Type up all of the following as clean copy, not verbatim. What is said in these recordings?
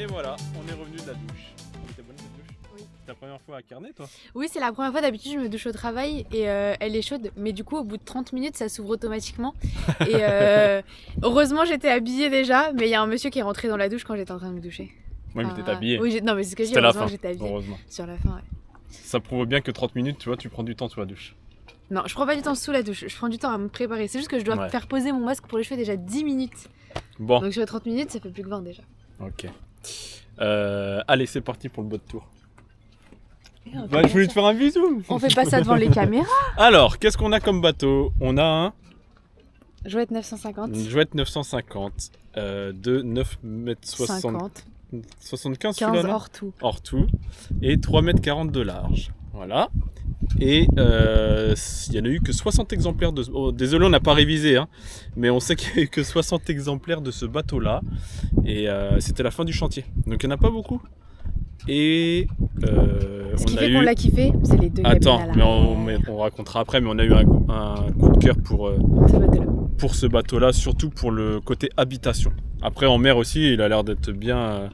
Et voilà, on est revenu de la douche. C'était bonne cette douche? Oui. C'est ta première fois à Carnet, toi? Oui, c'est la première fois. D'habitude, je me douche au travail et elle est chaude. Mais du coup, au bout de 30 minutes, ça s'ouvre automatiquement. Et heureusement, j'étais habillée déjà. Mais il y a un monsieur qui est rentré dans la douche quand j'étais en train de me doucher. Oui, mais t'es habillée. Oui, non, mais c'est ce que je dis. C'était la Heureusement fin, que j'étais habillée. heureusement. Sur la fin, ouais. Ça prouve bien que 30 minutes, tu vois, tu prends du temps sous la douche. Non, je prends pas du temps sous la douche. Je prends du temps à me préparer. C'est juste que je dois faire poser mon masque pour les cheveux déjà 10 minutes. Bon. Donc je fais 30 minutes, ça fait plus que 20 déjà. Ok. Allez, c'est parti pour le boat tour. Bah, je voulais te faire un bisou. On fait pas ça devant les caméras. Alors, qu'est-ce qu'on a comme bateau? On a un Jouette 950. Une Jouette 950 de 9,60 m 75 15 hors tout. Hors tout. Et 3,40 m de large. Voilà. Et il n'y en a eu que 60 exemplaires de... Oh, désolé, on n'a pas révisé, hein, mais on sait qu'il n'y a eu que 60 exemplaires de ce bateau-là. Et c'était la fin du chantier. Donc il n'y en a pas beaucoup. Et ce qui fait qu'on l'a kiffé, c'est les deux. Attends, mais on racontera après, mais on a eu un coup de cœur pour ce bateau-là, surtout pour le côté habitation. Après en mer aussi, il a l'air d'être bien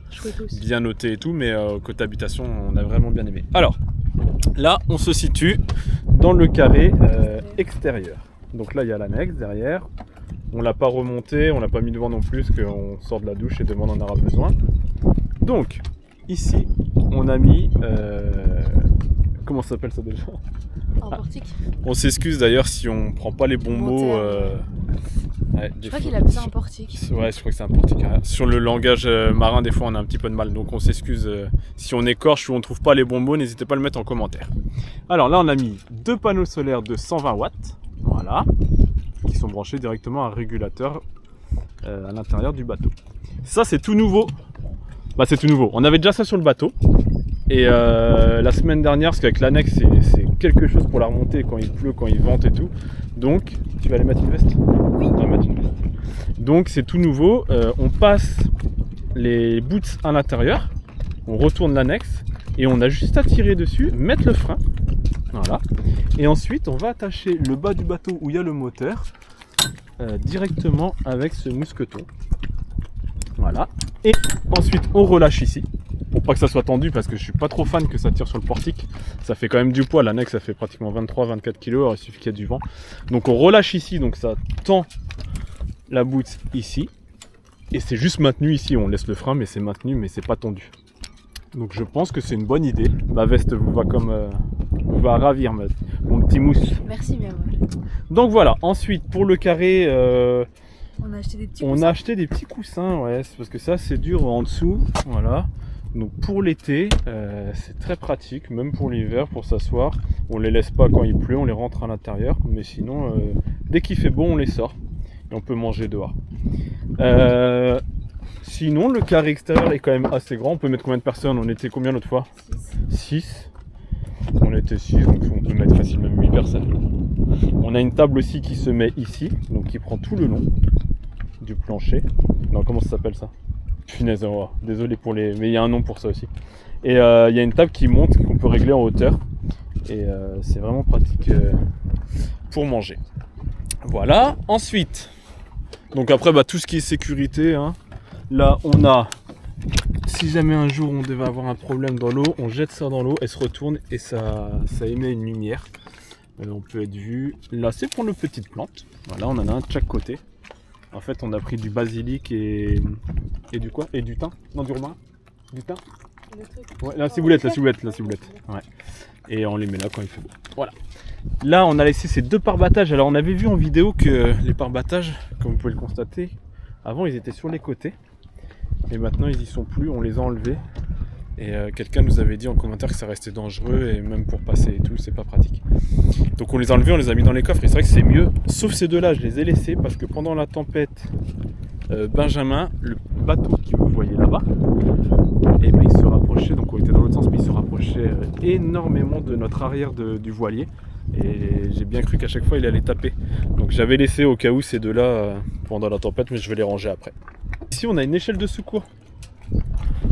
noté et tout, mais côté habitation, on a vraiment bien aimé. Alors, là, on se situe dans le carré extérieur. Donc là, il y a l'annexe derrière. On l'a pas remonté, on l'a pas mis devant non plus, parce qu'on sort de la douche et devant on en aura besoin. Donc, ici, on a mis... comment ça s'appelle ça déjà? Un portique. On s'excuse d'ailleurs si on prend pas les bons mots. Je crois qu'il a besoin d'un portique. Ouais, je crois que c'est un portique. Sur le langage marin, des fois, on a un petit peu de mal. Donc on s'excuse si on écorche ou on trouve pas les bons mots, n'hésitez pas à le mettre en commentaire. Alors là, on a mis deux panneaux solaires de 120 watts. Voilà. Qui sont branchés directement à un régulateur à l'intérieur du bateau. Ça, c'est tout nouveau. Bah, c'est tout nouveau. On avait déjà ça sur le bateau. Et la semaine dernière, parce qu'avec l'annexe, c'est quelque chose pour la remonter quand il pleut, quand il vente et tout. Donc, tu vas aller mettre une veste? Oui. Tu vas mettre une veste. Donc, c'est tout nouveau. On passe les boots à l'intérieur. On retourne l'annexe. Et on a juste à tirer dessus, mettre le frein. Voilà. Et ensuite, on va attacher le bas du bateau où il y a le moteur directement avec ce mousqueton. Voilà. Et ensuite, on relâche ici. Pour pas que ça soit tendu, parce que je suis pas trop fan que ça tire sur le portique. Ça fait quand même du poids, l'annexe ça fait pratiquement 23-24 kg, alors il suffit qu'il y ait du vent. Donc on relâche ici, donc ça tend la boute ici. Et c'est juste maintenu ici, on laisse le frein mais c'est maintenu, mais c'est pas tendu. Donc je pense que c'est une bonne idée. Ma veste vous va vous va ravir mon petit mousse. Merci bien. Donc voilà, ensuite pour le carré... on a acheté des petits coussins. On a acheté des petits coussins, ouais, parce que ça c'est dur en dessous, voilà. Donc pour l'été, c'est très pratique, même pour l'hiver, pour s'asseoir. On les laisse pas quand il pleut, on les rentre à l'intérieur. Mais sinon, dès qu'il fait beau, on les sort. Et on peut manger dehors. Sinon, le carré extérieur est quand même assez grand. On peut mettre combien de personnes? On était combien l'autre fois? 6. On était 6, donc on peut mettre facilement 8 personnes. On a une table aussi qui se met ici, donc qui prend tout le long du plancher. Non, comment ça s'appelle ça? Punaise, oh, désolé pour les... Mais il y a un nom pour ça aussi. Et il y a une table qui monte, qu'on peut régler en hauteur. Et c'est vraiment pratique pour manger. Voilà. Ensuite, donc après, bah, tout ce qui est sécurité. Hein. Là, on a... Si jamais un jour on devait avoir un problème dans l'eau, on jette ça dans l'eau, elle se retourne et ça émet une lumière. On peut être vu. Là, c'est pour nos petites plantes. Voilà, on en a un de chaque côté. En fait, on a pris du basilic et du quoi? Et du thym? Non, du romarin? Du thym? Ouais, la ciboulette. Ouais. Et on les met là quand il fait beau. Voilà. Là, on a laissé ces deux pare-battages. Alors, on avait vu en vidéo que les pare-battages, comme vous pouvez le constater, avant, ils étaient sur les côtés. Et maintenant, ils y sont plus. On les a enlevés. Et quelqu'un nous avait dit en commentaire que ça restait dangereux et même pour passer et tout, c'est pas pratique. Donc on les a enlevés, on les a mis dans les coffres et c'est vrai que c'est mieux. Sauf ces deux-là, je les ai laissés parce que pendant la tempête, Benjamin, le bateau que vous voyez là-bas, et ben, il se rapprochait, donc on était dans l'autre sens, mais il se rapprochait énormément de notre arrière du voilier. Et j'ai bien cru qu'à chaque fois il allait taper. Donc j'avais laissé au cas où ces deux-là pendant la tempête, mais je vais les ranger après. Ici on a une échelle de secours.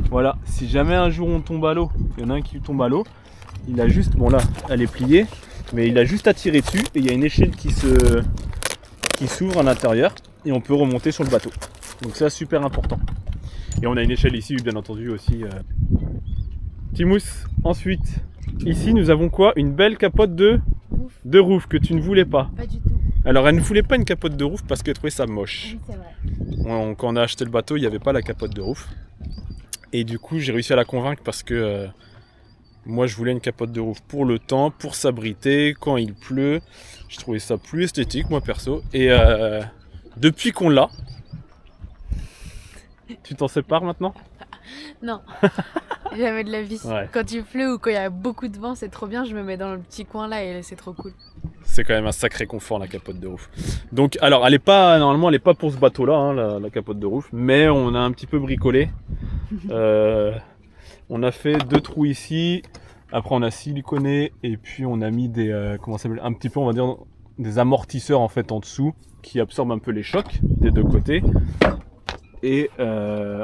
Voilà, si jamais un jour on tombe à l'eau, il y en a un qui tombe à l'eau, il a juste, bon là, elle est pliée, mais il a juste à tirer dessus et il y a une échelle qui s'ouvre à l'intérieur et on peut remonter sur le bateau. Donc c'est super important. Et on a une échelle ici, bien entendu, aussi. Timous, ensuite, ici, nous avons quoi? Une belle capote de roof que tu ne voulais pas. Pas du tout. Alors, elle ne voulait pas une capote de roof parce qu'elle trouvait ça moche. Oui, c'est vrai. Quand on a acheté le bateau, il n'y avait pas la capote de roof. Et du coup, j'ai réussi à la convaincre parce que moi, je voulais une capote de roof pour le temps, pour s'abriter quand il pleut. Je trouvais ça plus esthétique, moi, perso. Et depuis qu'on l'a, tu t'en sépares maintenant? Non, jamais de la vie. Ouais. Quand il pleut ou quand il y a beaucoup de vent, c'est trop bien. Je me mets dans le petit coin là et c'est trop cool. C'est quand même un sacré confort, la capote de roof. Donc, alors, normalement, elle est pas pour ce bateau-là, hein, la capote de roof, mais on a un petit peu bricolé. On a fait 2 trous ici. Après, on a siliconé et puis on a mis des, comment ça s'appelle, un petit peu, on va dire, des amortisseurs en fait en dessous qui absorbent un peu les chocs des 2 côtés. Et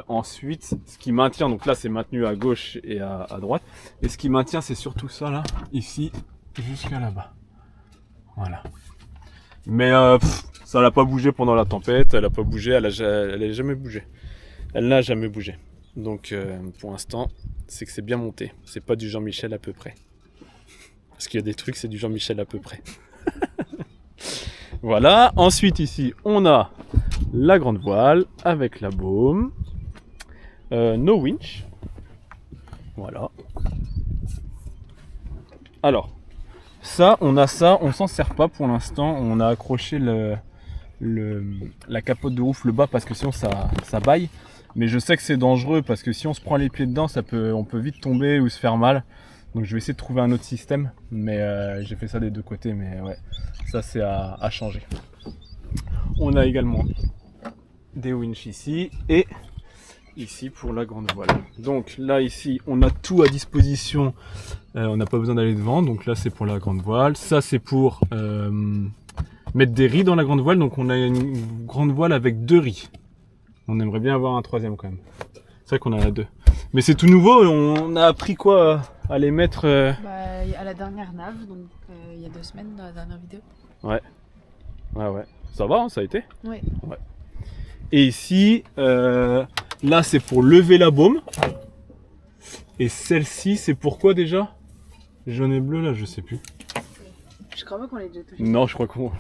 ensuite, ce qui maintient, donc là c'est maintenu à gauche et à droite, et ce qui maintient c'est surtout ça là, ici, jusqu'à là-bas. Voilà. Mais ça n'a pas bougé pendant la tempête, elle n'a pas bougé, elle n'a jamais bougé. Elle n'a jamais bougé. Donc pour l'instant, c'est que c'est bien monté. C'est pas du Jean-Michel à peu près. Parce qu'il y a des trucs, c'est du Jean-Michel à peu près. Voilà. Ensuite ici, on a la grande voile avec la baume. No winch. Voilà. Alors, ça, on s'en sert pas pour l'instant. On a accroché la capote de roof le bas parce que sinon ça baille. Mais je sais que c'est dangereux parce que si on se prend les pieds dedans, on peut vite tomber ou se faire mal. Donc je vais essayer de trouver un autre système. Mais j'ai fait ça des 2 côtés, mais ouais, ça c'est à changer. On a également des winches ici et ici pour la grande voile. Donc là ici on a tout à disposition, on n'a pas besoin d'aller devant, donc là c'est pour la grande voile, ça c'est pour mettre des riz dans la grande voile, donc on a une grande voile avec 2 riz. On aimerait bien avoir un 3e quand même, c'est vrai qu'on en a 2. Mais c'est tout nouveau, on a appris quoi à les mettre À la dernière nave, donc il y a 2 semaines dans la dernière vidéo. Ouais, ça va, hein, ça a été. Ouais. Et ici, là c'est pour lever la baume. Et celle-ci, c'est pour quoi déjà? Jaune et bleu là, je sais plus. Je crois pas qu'on l'ait déjà touché. Non, je crois qu'on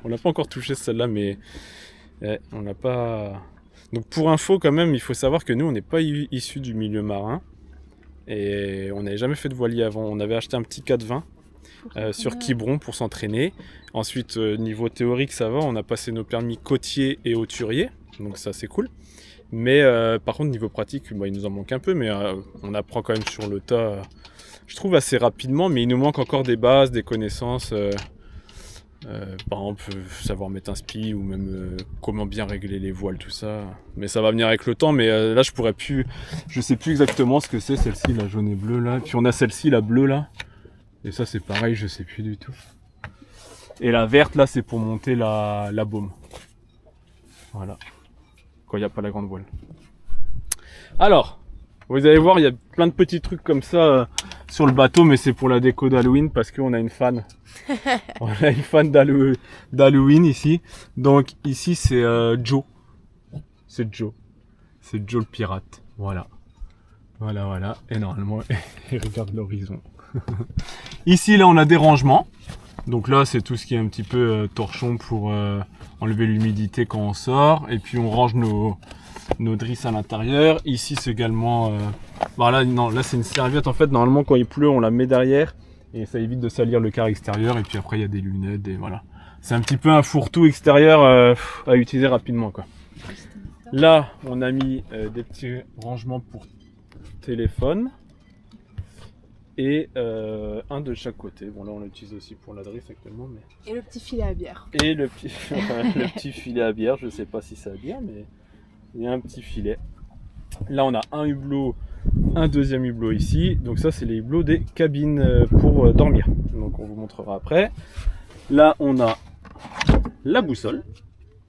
l'a pas encore touché celle-là, mais on l'a pas. Donc pour info quand même, il faut savoir que nous on n'est pas issus du milieu marin. Et on n'avait jamais fait de voilier avant. On avait acheté un petit 420 sur Quiberon pour s'entraîner. Ensuite, niveau théorique, ça va. On a passé nos permis côtier et hauturier. Donc ça, c'est cool. Mais par contre, niveau pratique, il nous en manque un peu. Mais on apprend quand même sur le tas, je trouve, assez rapidement. Mais il nous manque encore des bases, des connaissances. Par exemple, savoir mettre un spi ou même comment bien régler les voiles, tout ça. Mais ça va venir avec le temps. Mais là, je sais plus exactement ce que c'est, celle-ci, la jaune et bleue là. Puis on a celle-ci, la bleue là. Et ça, c'est pareil, je sais plus du tout. Et la verte là, c'est pour monter la baume. Voilà. Quand il n'y a pas la grande voile. Alors, vous allez voir, il y a plein de petits trucs comme ça sur le bateau, mais c'est pour la déco d'Halloween parce qu'on a une fan. On a une fan d'Halloween ici. Donc ici c'est Joe. C'est Joe. C'est Joe le pirate. Voilà. Voilà. Et normalement, il regarde l'horizon. Ici là on a des rangements. Donc là c'est tout ce qui est un petit peu torchon pour enlever l'humidité quand on sort. Et puis on range nos drisses à l'intérieur. Ici c'est également là c'est une serviette en fait. Normalement quand il pleut on la met derrière et ça évite de salir le quart extérieur. Et puis après il y a des lunettes et voilà. C'est un petit peu un fourre-tout extérieur à utiliser rapidement quoi. Là on a mis des petits rangements pour téléphone et un de chaque côté. Bon là on l'utilise aussi pour la drisse actuellement. Mais... Et le petit filet à bière. Et le petit filet à bière, je sais pas si c'est à bière mais il y a un petit filet. Là on a un hublot, un deuxième hublot ici. Donc ça c'est les hublots des cabines pour dormir. Donc on vous montrera après. Là on a la boussole.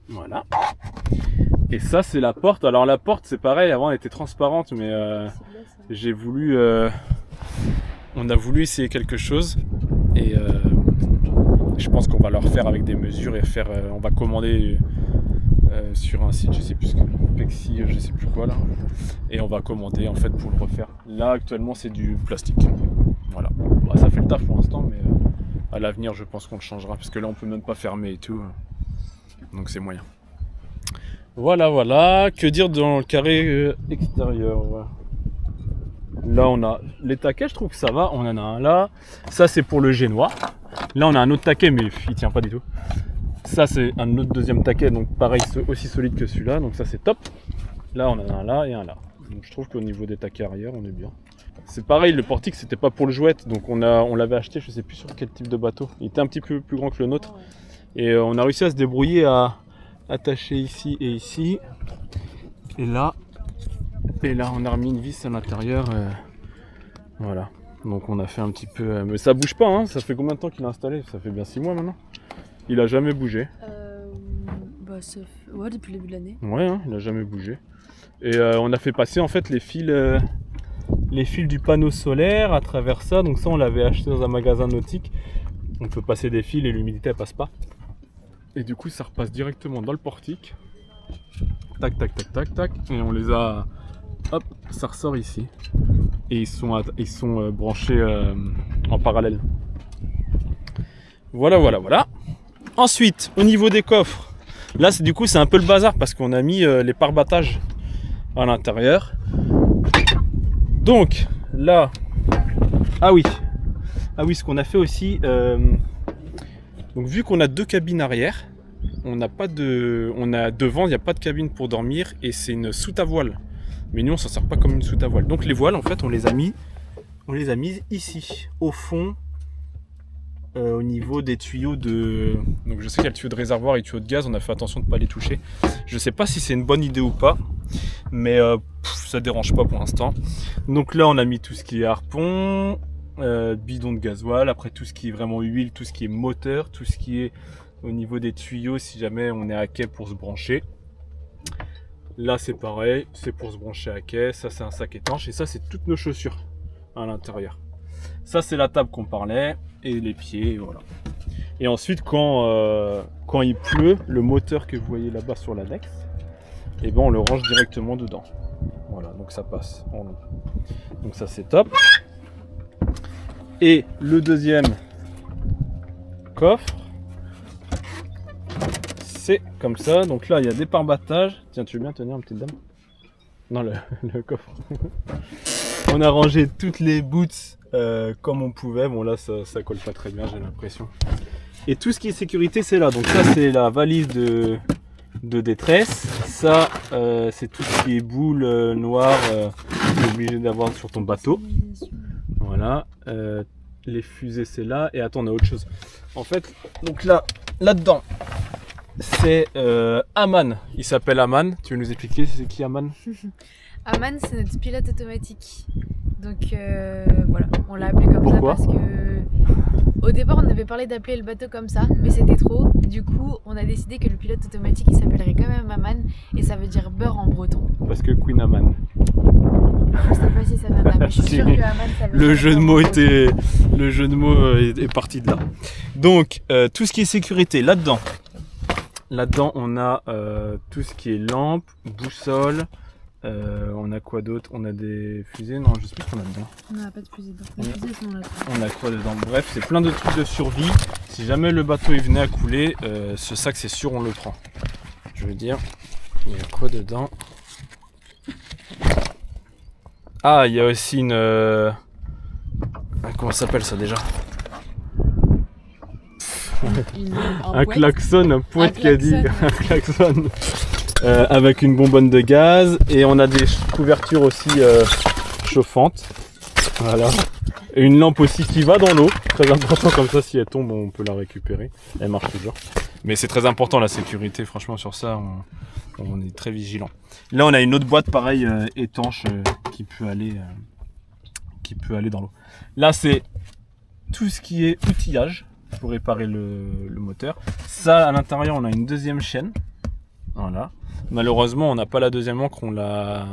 Voilà. Et ça c'est la porte. Alors la porte c'est pareil, avant elle était transparente mais j'ai voulu... on a voulu essayer quelque chose et je pense qu'on va le refaire avec des mesures et on va commander sur un site, je sais plus ce que Pexi, je sais plus quoi là. Et on va commander en fait pour le refaire. Là actuellement c'est du plastique. Voilà. Bah, ça fait le taf pour l'instant, mais à l'avenir je pense qu'on le changera parce que là on peut même pas fermer et tout. Donc c'est moyen. Voilà. Que dire dans le carré extérieur? Là on a les taquets, je trouve que ça va. On en a un là. Ça c'est pour le génois. Là on a un autre taquet mais il tient pas du tout. Ça c'est un autre deuxième taquet, donc pareil, aussi solide que celui-là, donc ça c'est top. Là on en a un là et un là. Donc je trouve qu'au niveau des taquets arrière on est bien. C'est pareil, le portique c'était pas pour le jouet, donc on l'avait acheté, je sais plus sur quel type de bateau. Il était un petit peu plus grand que le nôtre. Et on a réussi à se débrouiller à attacher ici et ici. Et là on a remis une vis à l'intérieur. Voilà. Donc on a fait un petit peu... mais ça bouge pas, hein. Ça fait combien de temps qu'il est installé? Ça fait bien 6 mois maintenant. Il a jamais bougé. Ouais, depuis le début de l'année. Ouais, hein, il a jamais bougé. Et on a fait passer en fait les fils du panneau solaire à travers ça. Donc ça on l'avait acheté dans un magasin nautique. On peut passer des fils et l'humidité elle passe pas. Et du coup ça repasse directement dans le portique. Tac. Et on les a... Hop, ça ressort ici. Et ils sont branchés en parallèle. Voilà. Ensuite, au niveau des coffres, là c'est un peu le bazar parce qu'on a mis les pare-battages à l'intérieur. Donc là, ah oui, ce qu'on a fait aussi, donc vu qu'on a 2 cabines arrière, on a devant, il n'y a pas de cabine pour dormir et c'est une soute à voile. Mais nous on s'en sert pas comme une soute à voile. Donc les voiles en fait on les a mises ici, au fond. Au niveau des tuyaux de... Donc je sais qu'il y a le tuyau de réservoir et le tuyau de gaz, on a fait attention de ne pas les toucher. Je sais pas si c'est une bonne idée ou pas, mais ça dérange pas pour l'instant. Donc là on a mis tout ce qui est harpon, bidon de gasoil, après tout ce qui est vraiment huile, tout ce qui est moteur, tout ce qui est au niveau des tuyaux si jamais on est à quai pour se brancher. Là c'est pareil, c'est pour se brancher à quai, ça c'est un sac étanche et ça c'est toutes nos chaussures à l'intérieur. Ça c'est la table qu'on parlait et les pieds, voilà. Et ensuite quand il pleut, le moteur que vous voyez là-bas sur l'annexe, et ben on le range directement dedans. Voilà, donc ça passe en eau. Donc ça c'est top. Et le deuxième coffre, c'est comme ça. Donc là il y a des pare-battages. Tiens, tu veux bien tenir, une petite dame? Non, le coffre. On a rangé toutes les boots comme on pouvait. Bon là ça colle pas très bien, j'ai l'impression. Et tout ce qui est sécurité c'est là. Donc ça c'est la valise de détresse. Ça c'est tout ce qui est boule noire tu es obligé d'avoir sur ton bateau. Voilà. Les fusées c'est là. Et attends, on a autre chose. En fait, donc là-dedans c'est Aman. Il s'appelle Aman. Tu veux nous expliquer c'est qui Aman? Aman, c'est notre pilote automatique. Donc voilà, on l'a appelé comme Pourquoi? ça parce que au départ on avait parlé d'appeler le bateau comme ça, mais c'était trop. Du coup, on a décidé que le pilote automatique il s'appellerait quand même Aman et ça veut dire beurre en breton. Parce que Queen Aman. Je sais pas si ça vient de là, mais je suis sûre que Aman ça veut dire Le jeu beurre de mots est parti de là. Donc tout ce qui est sécurité là-dedans. Là-dedans, on a tout ce qui est lampe, boussole. On a quoi d'autre? On a des fusées? Non, je sais plus ce qu'on a dedans. On n'a pas de fusée dedans. Les fusées sont là. On a quoi dedans? Bref, c'est plein de trucs de survie. Si jamais le bateau il venait à couler, ce sac c'est sûr on le prend. Je veux dire, il y a quoi dedans? Ah, il y a aussi une... comment ça s'appelle ça déjà? Un klaxon, un poète qui a dit un klaxon avec une bonbonne de gaz et on a des couvertures aussi chauffantes, voilà, et une lampe aussi qui va dans l'eau, très important, comme ça si elle tombe on peut la récupérer, elle marche toujours, mais c'est très important la sécurité, franchement sur ça on est très vigilant. Là on a une autre boîte pareil étanche qui peut aller dans l'eau. Là c'est tout ce qui est outillage pour réparer le moteur. Ça à l'intérieur on a une deuxième chaîne. Voilà. Malheureusement on n'a pas la deuxième encre, on l'a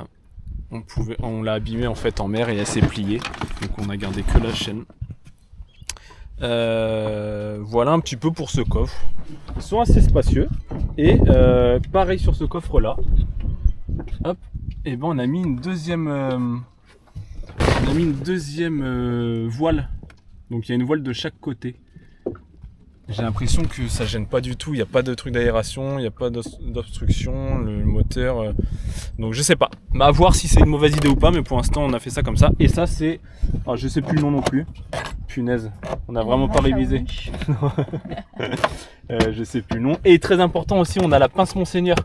abîmée en fait en mer et elle s'est pliée. Donc on a gardé que la chaîne. Voilà un petit peu pour ce coffre. Ils sont assez spacieux. Et pareil sur ce coffre là. Hop. Et ben on a mis une deuxième voile. Donc il y a une voile de chaque côté. J'ai l'impression que ça gêne pas du tout, il n'y a pas de truc d'aération, il n'y a pas d'obstruction, le moteur. Donc je sais pas. Mais à voir si c'est une mauvaise idée ou pas, mais pour l'instant on a fait ça comme ça. Et ça c'est. Alors, je sais plus le nom non plus. Punaise, on n'a vraiment pas révisé. Je sais plus le nom. Et très important aussi, on a la pince Monseigneur.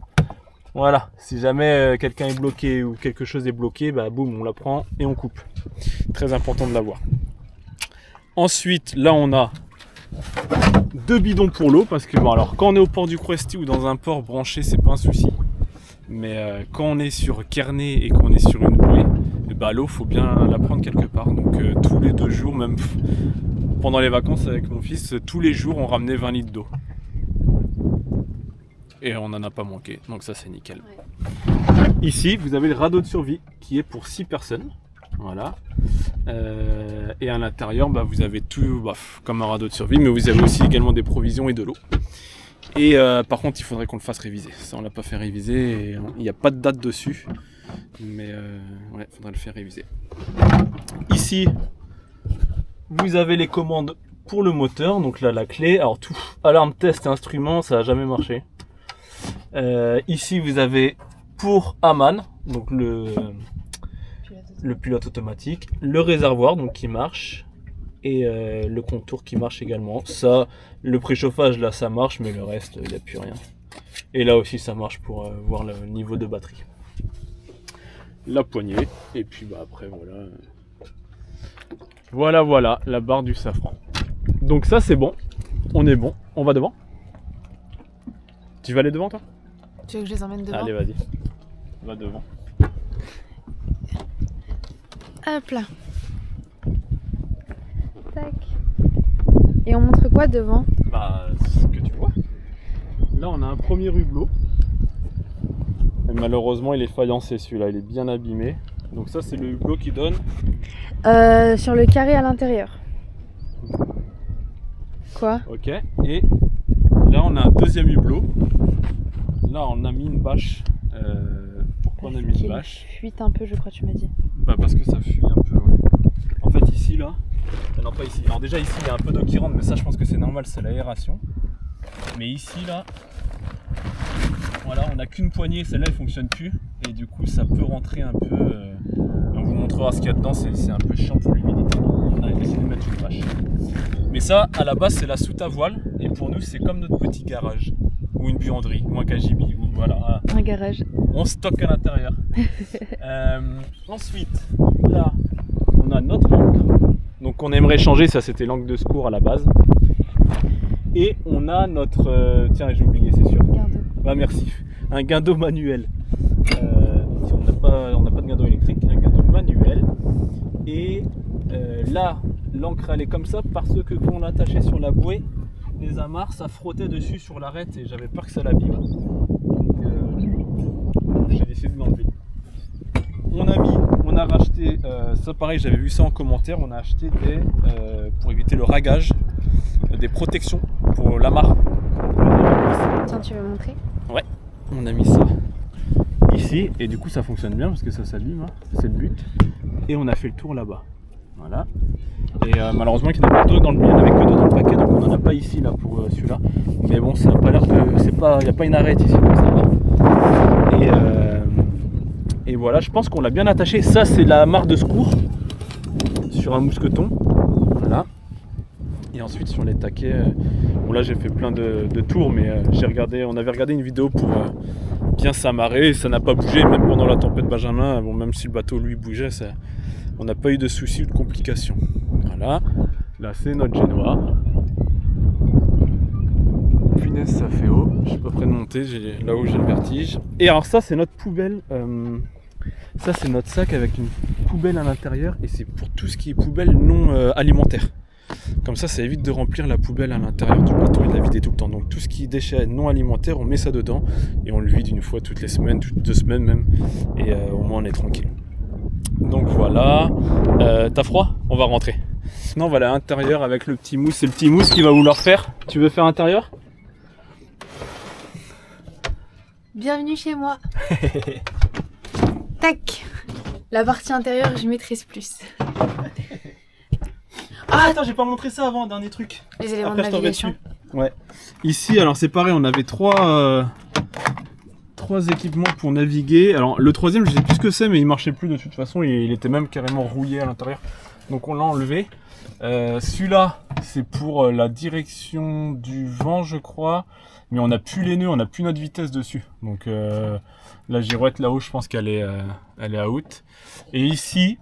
Voilà, si jamais quelqu'un est bloqué ou quelque chose est bloqué, bah boum, on la prend et on coupe. Très important de l'avoir. Ensuite, là on a 2 bidons pour l'eau, parce que bon, alors quand on est au port du Crouesty ou dans un port branché, c'est pas un souci. Mais quand on est sur Kerney et qu'on est sur une bouée, bah, l'eau faut bien la prendre quelque part. Donc tous les 2 jours, même pendant les vacances avec mon fils, tous les jours on ramenait 20 litres d'eau. Et on n'en a pas manqué, donc ça c'est nickel. Ouais. Ici vous avez le radeau de survie qui est pour 6 personnes. Voilà. Et à l'intérieur, bah, vous avez tout comme un radeau de survie, mais vous avez aussi également des provisions et de l'eau. Et par contre, il faudrait qu'on le fasse réviser. Ça, on l'a pas fait réviser et il n'y a pas de date dessus. Mais ouais, il faudrait le faire réviser. Ici, vous avez les commandes pour le moteur. Donc là, la clé. Alors tout, alarme, test et instrument, ça n'a jamais marché. Ici, vous avez pour Aman, donc le pilote automatique, le réservoir donc qui marche et le contour qui marche également. Ça, le préchauffage là ça marche, mais le reste il n'y a plus rien. Et là aussi ça marche pour voir le niveau de batterie. La poignée et puis bah après voilà la barre du safran. Donc ça c'est bon, on est bon, on va devant. Tu vas aller devant toi? Tu veux que je les emmène devant? Allez vas-y, va devant. Hop là. Tac. Et on montre quoi devant? Bah, ce que tu vois. Là, on a un premier hublot. Et malheureusement, il est faïencé celui-là, il est bien abîmé. Donc ça, c'est le hublot qui donne... sur le carré à l'intérieur. Quoi? Ok. Et là, on a un deuxième hublot. Là, on a mis une bâche. Pourquoi on a mis une bâche? Fuite un peu, je crois, tu m'as dit. Bah parce que ça fuit un peu, ouais. En fait ici là, non pas ici, alors déjà ici il y a un peu d'eau qui rentre, mais ça je pense que c'est normal, c'est l'aération. Mais ici là, voilà, on n'a qu'une poignée, celle-là elle fonctionne plus, et du coup ça peut rentrer un peu, on vous montrera ce qu'il y a dedans, c'est un peu chiant pour l'humidité, on a décidé de mettre une bâche. Mais ça, à la base c'est la soute à voile, et pour nous c'est comme notre petit garage, ou une buanderie, ou un cagibi, ou voilà. Un garage. On stocke à l'intérieur. Ensuite, là, on a notre ancre. Donc on aimerait changer, ça c'était l'encre de secours à la base. Et on a notre... tiens, j'ai oublié, c'est sûr. Guindeau. Ah, merci. Un guindeau manuel. On n'a pas de guindeau électrique, un guindeau manuel. Et là, l'encre elle est comme ça parce que quand on l'attachait sur la bouée, les amarres, ça frottait dessus sur l'arête et j'avais peur que ça l'abîme. Donc j'ai décidé de l'enlever. On a racheté, ça pareil, j'avais vu ça en commentaire, on a acheté pour éviter le ragage, des protections pour l'amarre. Tiens, tu veux montrer? Ouais, on a mis ça ici et du coup ça fonctionne bien parce que ça s'abîme, hein, c'est le but. Et on a fait le tour là-bas. Voilà. Et malheureusement il n'y en avait que deux dans le paquet, donc on n'en a pas ici là pour celui-là. Mais bon, ça n'a pas l'air de. Il n'y a pas une arête ici, donc ça va. Et voilà, je pense qu'on l'a bien attaché. Ça c'est la marque de secours sur un mousqueton. Voilà. Et ensuite sur les taquets, bon là j'ai fait plein de tours, mais on avait regardé une vidéo pour bien s'amarrer, ça n'a pas bougé, même pendant la tempête Benjamin, bon, même si le bateau lui bougeait, on n'a pas eu de soucis ou de complications. Voilà, là c'est notre Genoa. Punaise, ça fait haut, je suis pas prêt de monter, là où j'ai le vertige. Et alors ça c'est notre poubelle, ça c'est notre sac avec une poubelle à l'intérieur, et c'est pour tout ce qui est poubelle non alimentaire. Comme ça évite de remplir la poubelle à l'intérieur du bateau et de la vider tout le temps. Donc tout ce qui est déchets non alimentaires, on met ça dedans et on le vide une fois toutes les semaines, toutes 2 semaines même, et au moins on est tranquille. Donc voilà, t'as froid? On va rentrer. Non, voilà, intérieur avec le petit mousse. C'est le petit mousse qui va vouloir faire. Tu veux faire intérieur? Bienvenue chez moi. Tac. La partie intérieure, je maîtrise plus. Ah, attends, j'ai pas montré ça avant, dernier truc. Les éléments Après, de je t'en remets navigation. dessus. Ouais. Ici, alors c'est pareil, on avait trois équipements pour naviguer. Alors le troisième, je sais plus ce que c'est, mais il marchait plus de toute façon. Il était même carrément rouillé à l'intérieur. Donc on l'a enlevé. Celui-là, c'est pour la direction du vent, je crois. Mais on n'a plus les nœuds, on n'a plus notre vitesse dessus. Donc la girouette là-haut, je pense qu'elle est out. Et ici,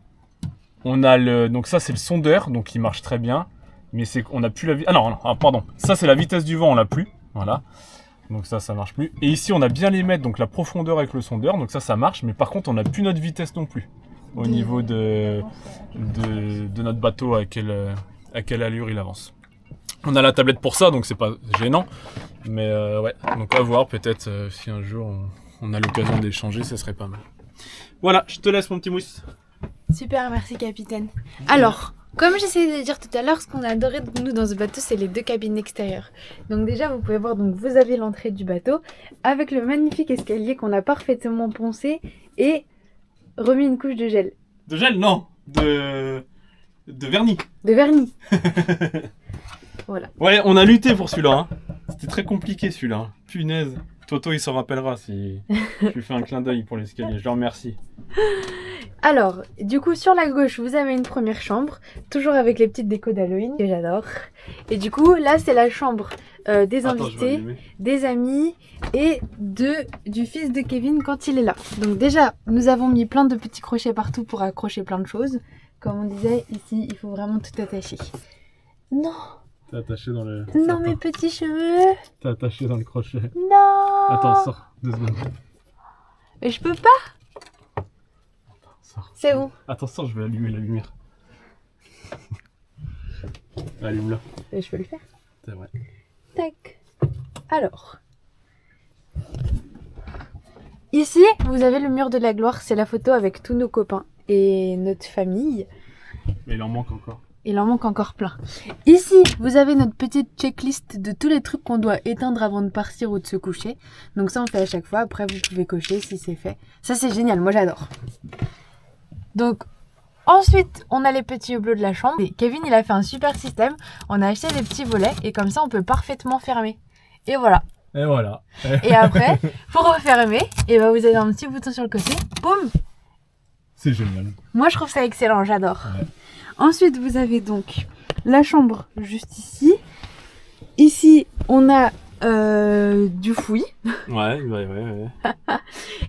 on a le. Donc ça, c'est le sondeur, donc il marche très bien. Mais c'est qu'on n'a plus la vitesse. Ah non, pardon. Ça, c'est la vitesse du vent, on l'a plus. Voilà. Donc ça marche plus. Et ici, on a bien les mètres, donc la profondeur avec le sondeur. Donc ça marche. Mais par contre, on n'a plus notre vitesse non plus. Au niveau de notre bateau, à quelle allure il avance. On a la tablette pour ça, donc c'est pas gênant. Mais ouais, donc à voir, peut-être si un jour on a l'occasion d'échanger, ça serait pas mal. Voilà, je te laisse mon petit mousse. Super, merci capitaine. Alors, comme j'essayais de dire tout à l'heure, ce qu'on a adoré nous dans ce bateau, c'est les deux cabines extérieures. Donc déjà, vous pouvez voir, donc vous avez l'entrée du bateau avec le magnifique escalier qu'on a parfaitement poncé et remis une couche de gel. De gel, non, de vernis. De vernis. Voilà. Ouais, on a lutté pour celui-là. Hein. C'était très compliqué celui-là. Punaise. Toto, il s'en rappellera si je lui fais un clin d'œil pour l'escalier. Je le remercie. Alors, du coup, sur la gauche, vous avez une première chambre, toujours avec les petites décos d'Halloween, que j'adore. Et du coup, là, c'est la chambre des invités, des amis et du fils de Kevin quand il est là. Donc déjà, nous avons mis plein de petits crochets partout pour accrocher plein de choses. Comme on disait, ici, il faut vraiment tout attacher. Non! T'es attaché dans le... Non, mes petits cheveux! T'es attaché dans le crochet. Non! Attends, sors 2 secondes. Mais je peux pas! Sors. C'est bon. Attends, sors, je vais allumer la lumière. Allume-la. Et je peux le faire. C'est vrai. Tac. Alors. Ici, vous avez le mur de la gloire. C'est la photo avec tous nos copains et notre famille. Mais il en manque encore. Il en manque encore plein. Ici, vous avez notre petite checklist de tous les trucs qu'on doit éteindre avant de partir ou de se coucher. Donc ça, on fait à chaque fois. Après, vous pouvez cocher si c'est fait. Ça, c'est génial. Moi, j'adore. Donc, ensuite, on a les petits hublots de la chambre. Et Kevin, il a fait un super système. On a acheté des petits volets et comme ça, on peut parfaitement fermer. Et voilà. Et voilà. Et après, pour refermer, et ben vous avez un petit bouton sur le côté. Boum. C'est génial. Moi, je trouve ça excellent. J'adore. Ouais. Ensuite, vous avez donc la chambre juste ici. Ici, on a du fouillis. Ouais.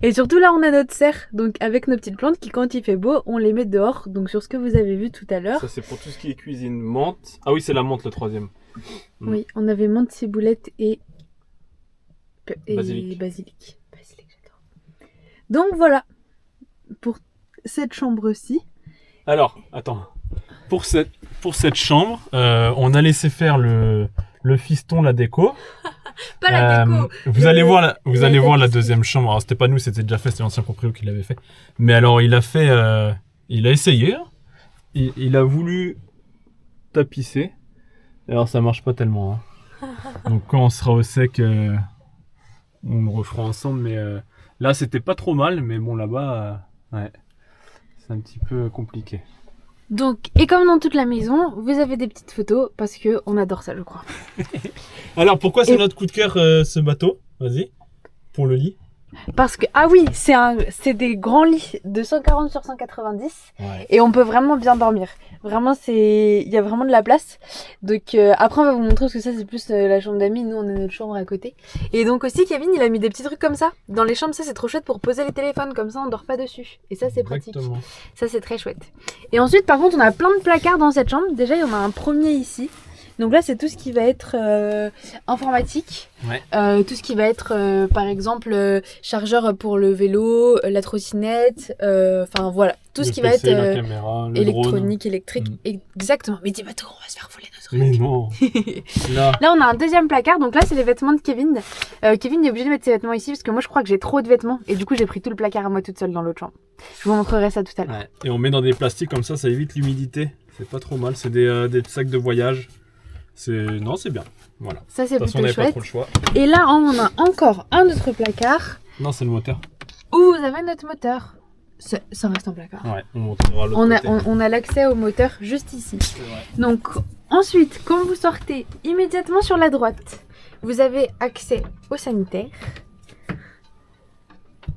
Et surtout là, on a notre serre. Donc avec nos petites plantes qui, quand il fait beau, on les met dehors. Donc sur ce que vous avez vu tout à l'heure. Ça, c'est pour tout ce qui est cuisine. Menthe. Ah oui, c'est la menthe, le troisième. Oui, on avait menthe, ciboulette et Basilic. Basilic, j'adore. Donc voilà, pour cette chambre-ci. Alors, attends. Pour cette chambre, on a laissé faire le fiston, la déco. Pas la déco. Vous allez voir la deuxième chambre. Alors c'était pas nous, c'était déjà fait, c'était l'ancien proprio qui l'avait fait. Mais alors il a essayé. Hein. Il a voulu tapisser. Alors ça marche pas tellement. Hein. Donc quand on sera au sec, on le refera ensemble. Mais là c'était pas trop mal, mais bon là-bas, ouais, c'est un petit peu compliqué. Donc, et comme dans toute la maison, vous avez des petites photos parce que on adore ça, je crois. Alors pourquoi c'est notre coup de cœur ce bateau? Vas-y, pour le lit. Parce que, ah oui, c'est des grands lits de 140 sur 190 Ouais. et on peut vraiment bien dormir. Vraiment, il y a vraiment de la place. Donc après, on va vous montrer parce que ça, c'est plus la chambre d'amis. Nous, on a notre chambre à côté. Et donc aussi, Kevin, il a mis des petits trucs comme ça. Dans les chambres, ça, c'est trop chouette pour poser les téléphones. Comme ça, on dort pas dessus. Et ça, c'est pratique. Exactement. Ça, c'est très chouette. Et ensuite, par contre, on a plein de placards dans cette chambre. Déjà, il y en a un premier ici. Donc là, c'est tout ce qui va être informatique. Ouais. Tout ce qui va être, par exemple, chargeur pour le vélo, la trottinette. Enfin, voilà. Tout ce qui va être la caméra, le électronique, drone. électrique. Exactement. Mais dis-moi tout, on va se faire voler notre Mais non. Là, on a un deuxième placard. Donc là, c'est les vêtements de Kevin. Kevin est obligé de mettre ses vêtements ici parce que moi, je crois que j'ai trop de vêtements. Et du coup, j'ai pris tout le placard à moi toute seule dans l'autre chambre. Je vous montrerai ça tout à l'heure. Ouais. Et on met dans des plastiques comme ça évite l'humidité. C'est pas trop mal, c'est des sacs de voyage. Non, c'est bien. Voilà. Ça, c'est De toute façon, on plutôt n'avait pas chouette. trop le choix. Et là, on a encore un autre placard Non, c'est le moteur. où vous avez notre moteur. Ça reste en placard. Ouais, on montrera l'autre côté. On a l'accès au moteur juste ici. C'est vrai. Donc ensuite, quand vous sortez immédiatement sur la droite, vous avez accès au sanitaire.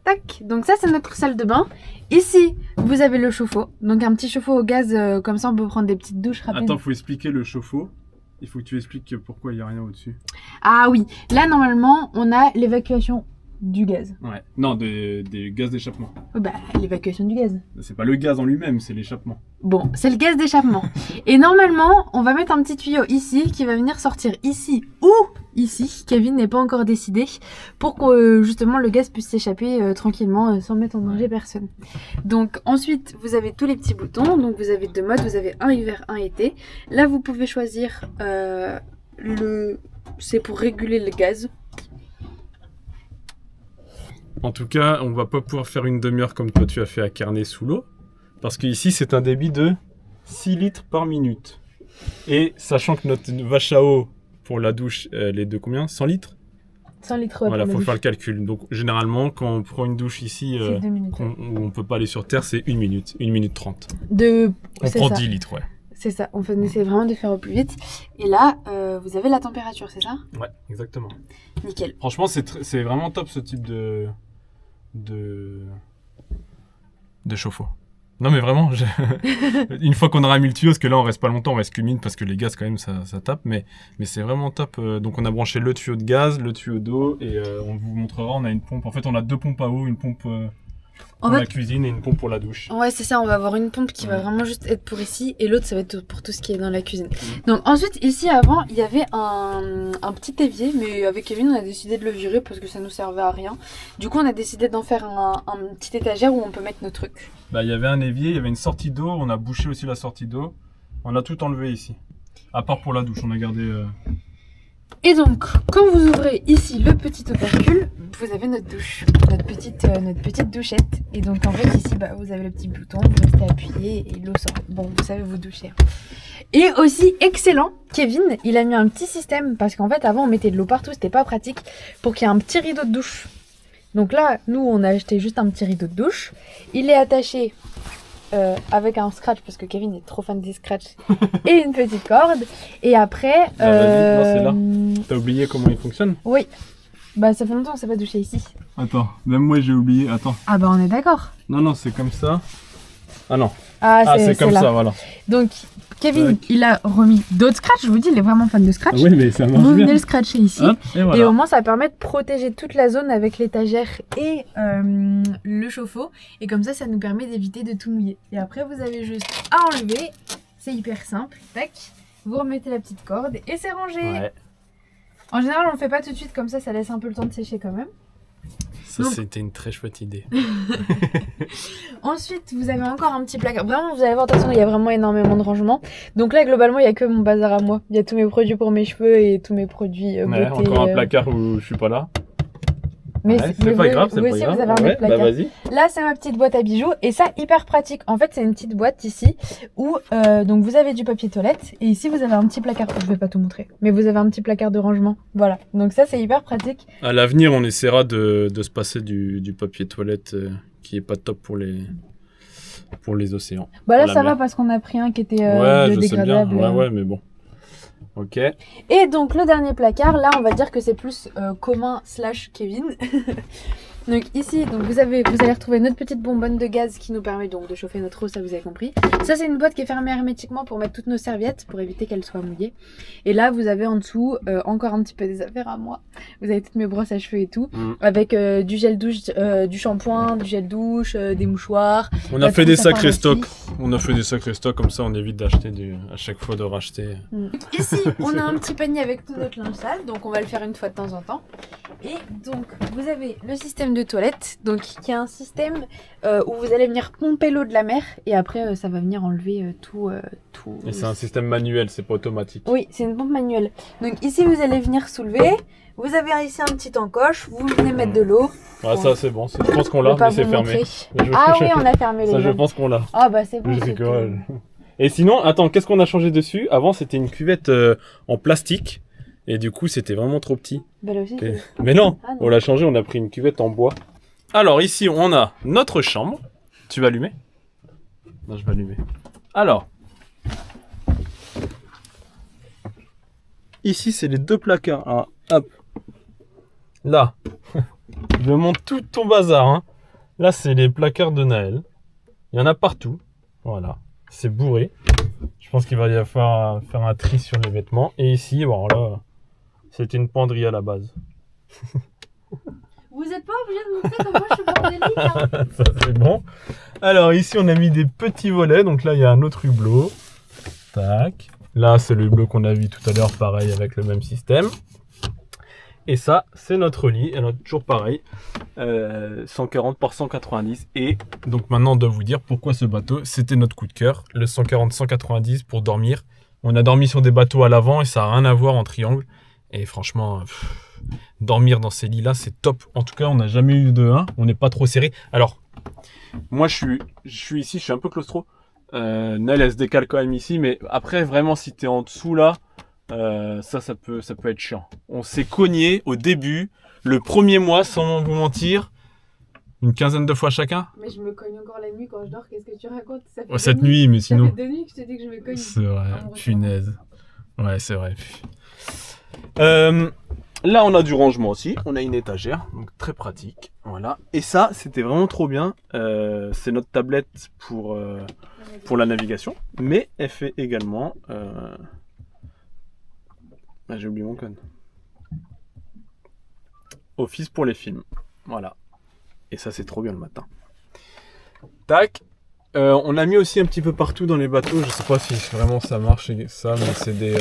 Tac, donc ça c'est notre salle de bain. Ici, vous avez le chauffe-eau. Donc un petit chauffe-eau au gaz, comme ça on peut prendre des petites douches rapides. Attends, faut expliquer le chauffe-eau. Il faut que tu expliques pourquoi il n'y a rien au-dessus. Ah oui, là normalement on a l'évacuation du gaz. Ouais. Non, des gaz d'échappement. Bah l'évacuation du gaz. C'est pas le gaz en lui-même, c'est l'échappement. Bon, c'est le gaz d'échappement. Et normalement, on va mettre un petit tuyau ici qui va venir sortir ici ou ici. Kevin n'est pas encore décidé pour que justement le gaz puisse s'échapper tranquillement sans mettre en danger personne. Donc ensuite, vous avez tous les petits boutons. Donc vous avez deux modes, vous avez un hiver, un été. Là, vous pouvez choisir c'est pour réguler le gaz. En tout cas, on va pas pouvoir faire une demi-heure comme toi tu as fait à Carnet sous l'eau. Parce qu'ici, c'est un débit de 6 litres par minute. Et sachant que notre vache à eau pour la douche, elle est de combien? 100 litres? 100 litres. Ouais, voilà, pour faut la faire le calcul. Donc généralement, quand on prend une douche ici, douche. C'est 2 minutes. où on peut pas aller sur Terre, c'est 1 minute. 1 minute 30. On On prend 10 litres, ouais. C'est ça, on essaie vraiment de faire au plus vite. Et là, vous avez la température, c'est ça? Ouais, exactement. Nickel. Franchement, c'est vraiment top ce type de chauffe-eau. Non mais vraiment, une fois qu'on aura mis le tuyau, parce que là on reste pas longtemps, on reste qu'une minute parce que les gaz quand même ça tape, mais c'est vraiment top. Donc on a branché le tuyau de gaz, le tuyau d'eau et on vous montrera, on a une pompe. En fait on a deux pompes à eau, une pompe pour la cuisine et une pompe pour la douche. Ouais c'est ça, on va avoir une pompe qui va vraiment juste être pour ici et l'autre ça va être pour tout ce qui est dans la cuisine. Donc ensuite ici avant il y avait un petit évier mais avec Kevin on a décidé de le virer parce que ça nous servait à rien. Du coup on a décidé d'en faire un petit étagère où on peut mettre nos trucs. Bah il y avait un évier, il y avait une sortie d'eau, on a bouché aussi la sortie d'eau. On a tout enlevé ici. À part pour la douche, on a gardé... Et donc, quand vous ouvrez ici le petit opercule, vous avez notre douche, notre petite douchette. Et donc en fait ici, vous avez le petit bouton, vous restez appuyé et l'eau sort. Bon, vous savez vous doucher. Et aussi, excellent, Kevin, il a mis un petit système, parce qu'en fait avant on mettait de l'eau partout, c'était pas pratique, pour qu'il y ait un petit rideau de douche. Donc là, nous on a acheté juste un petit rideau de douche. Il est attaché avec un scratch, parce que Kevin est trop fan des scratchs, et une petite corde. Et après... non, c'est là. T'as oublié comment il fonctionne? Oui. Bah ça fait longtemps qu'on s'est pas douché ici. Attends, même moi j'ai oublié, attends. Ah bah on est d'accord. Non, c'est comme ça. Ah non. Ah c'est comme là. ça, voilà. Donc Kevin, il a remis d'autres scratchs, je vous dis, il est vraiment fan de scratch. Oui, mais ça marche vous venez bien. le scratcher ici. Hop, et, voilà. Et au moins ça permet de protéger toute la zone avec l'étagère et le chauffe-eau. Et comme ça nous permet d'éviter de tout mouiller. Et après vous avez juste à enlever, c'est hyper simple, tac. Vous remettez la petite corde et c'est rangé. Ouais. En général on le fait pas tout de suite, comme ça laisse un peu le temps de sécher quand même. Ça c'était une très chouette idée. Ensuite, vous avez encore un petit placard. Vraiment, vous allez voir, de toute façon, il y a vraiment énormément de rangements. Donc là, globalement, il n'y a que mon bazar à moi. Il y a tous mes produits pour mes cheveux et tous mes produits beauté. Encore un placard où je suis pas là. Mais c'est pas grave, c'est pas grave. Vous avez un autre placard. Vas-y. Là, c'est ma petite boîte à bijoux et ça, hyper pratique. En fait, c'est une petite boîte ici où donc vous avez du papier toilette et ici, vous avez un petit placard. Je vais pas tout montrer, mais vous avez un petit placard de rangement. Voilà. Donc ça, c'est hyper pratique. À l'avenir, on essaiera de se passer du papier toilette qui est pas top pour les océans. Bah là, ça va parce qu'on a pris un qui était biodégradable. Ouais, mais bon. Ok. Et donc le dernier placard, là on va dire que c'est plus commun / Kevin. Donc ici, donc vous allez retrouver notre petite bonbonne de gaz qui nous permet donc de chauffer notre eau, ça vous avez compris. Ça c'est une boîte qui est fermée hermétiquement pour mettre toutes nos serviettes pour éviter qu'elles soient mouillées. Et là vous avez en dessous encore un petit peu des affaires à moi. Vous avez toutes mes brosses à cheveux et tout, avec du gel douche, du shampoing, du gel douche, des mouchoirs. On a fait des sacrés stocks. On a fait des sacrés stocks, comme ça on évite d'acheter à chaque fois de racheter. Ici on a un petit panier avec tout notre linge sale, donc on va le faire une fois de temps en temps. Et donc vous avez le système de toilette, donc qui est un système où vous allez venir pomper l'eau de la mer et après ça va venir enlever tout. Et c'est un système manuel, c'est pas automatique. Oui, c'est une pompe manuelle. Donc ici vous allez venir soulever, vous avez ici un petit encoche, vous venez mettre de l'eau. Ah ça c'est bon, je pense qu'on l'a, mais c'est fermé. Ah oui, on a fermé les ça vannes. je pense qu'on l'a. Ah bah c'est bon. Je rigole. Et sinon, attends, qu'est-ce qu'on a changé dessus? Avant, c'était une cuvette en plastique. Et du coup, c'était vraiment trop petit. Bah là aussi. Mais non, Ah, non, on l'a changé, on a pris une cuvette en bois. Alors ici, on a notre chambre. Tu vas allumer? Non, je vais allumer. Alors. Ici, c'est les 2 placards. Alors, hop. Là. Je monte tout ton bazar. Hein. Là, c'est les placards de Naël. Il y en a partout. Voilà. C'est bourré. Je pense qu'il va y falloir faire un tri sur les vêtements. Et ici, bon là, c'était une penderie à la base. Vous n'êtes pas obligé de montrer comment je suis bordélique. Hein. Ça c'est bon. Alors ici, on a mis des petits volets. Donc là, il y a un autre hublot. Tac. Là, c'est le hublot qu'on a vu tout à l'heure, pareil, avec le même système. Et ça, c'est notre lit. Alors, toujours pareil. 140 par 190. Et donc maintenant, on doit vous dire pourquoi ce bateau, c'était notre coup de cœur. Le 140-190 pour dormir. On a dormi sur des bateaux à l'avant et ça n'a rien à voir en triangle. Et franchement, dormir dans ces lits-là, c'est top. En tout cas, on n'a jamais eu de 1. On n'est pas trop serré. Alors, moi, je suis ici, je suis un peu claustro. Nel, elle se décale quand même ici. Mais après, vraiment, si tu es en dessous là, ça peut être chiant. On s'est cogné au début, le premier mois, sans vous mentir, une quinzaine de fois chacun. Mais je me cogne encore la nuit quand je dors, qu'est-ce que tu racontes? Ça fait Cette nuit, mais sinon. Ça fait 2 nuits que je te dis que je me cogne. C'est vrai, punaise. Ouais, c'est vrai. Là, on a du rangement aussi. On a une étagère, donc très pratique. Voilà. Et ça, c'était vraiment trop bien. C'est notre tablette pour la navigation, mais elle fait également. Ah, j'ai oublié mon code. Office pour les films. Voilà. Et ça, c'est trop bien le matin. Tac. On a mis aussi un petit peu partout dans les bateaux. Je sais pas si vraiment ça marche, ça, mais c'est des.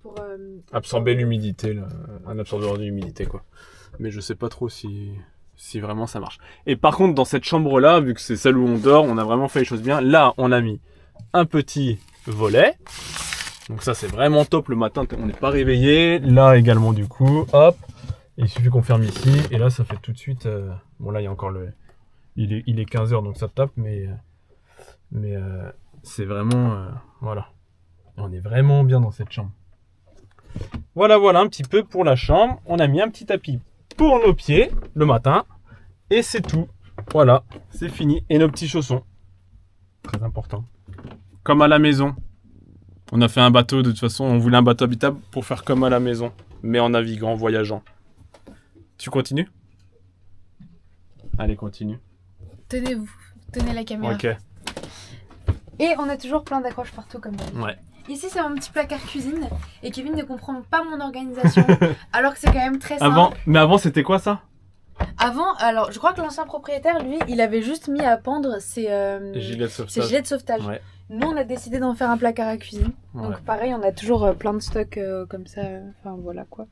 Pour absorber l'humidité, un absorbeur d'humidité, quoi. Mais je sais pas trop si vraiment ça marche. Et par contre, dans cette chambre-là, vu que c'est celle où on dort, on a vraiment fait les choses bien. Là, on a mis un petit volet. Donc ça, c'est vraiment top le matin, on n'est pas réveillé. Là également, du coup, hop. Il suffit qu'on ferme ici. Et là, ça fait tout de suite... Bon, là, il y a encore le... Il est 15h, donc ça tape, mais c'est vraiment... voilà. On est vraiment bien dans cette chambre. Voilà, un petit peu pour la chambre. On a mis un petit tapis pour nos pieds le matin. Et c'est tout. Voilà, c'est fini. Et nos petits chaussons. Très important. Comme à la maison. On a fait un bateau, de toute façon, on voulait un bateau habitable pour faire comme à la maison. Mais en naviguant, en voyageant. Tu continues? Allez, continue. Tenez-vous, tenez la caméra. Ok. Et on a toujours plein d'accroches partout comme ça. Ouais. Ici, c'est mon petit placard cuisine. Et Kevin ne comprend pas mon organisation. Alors que c'est quand même très simple. Avant, c'était quoi ça? Avant, alors je crois que l'ancien propriétaire, lui, il avait juste mis à pendre ses gilets de sauvetage. Ouais. Nous, on a décidé d'en faire un placard à cuisine. Ouais. Donc pareil, on a toujours plein de stocks comme ça. Enfin voilà quoi.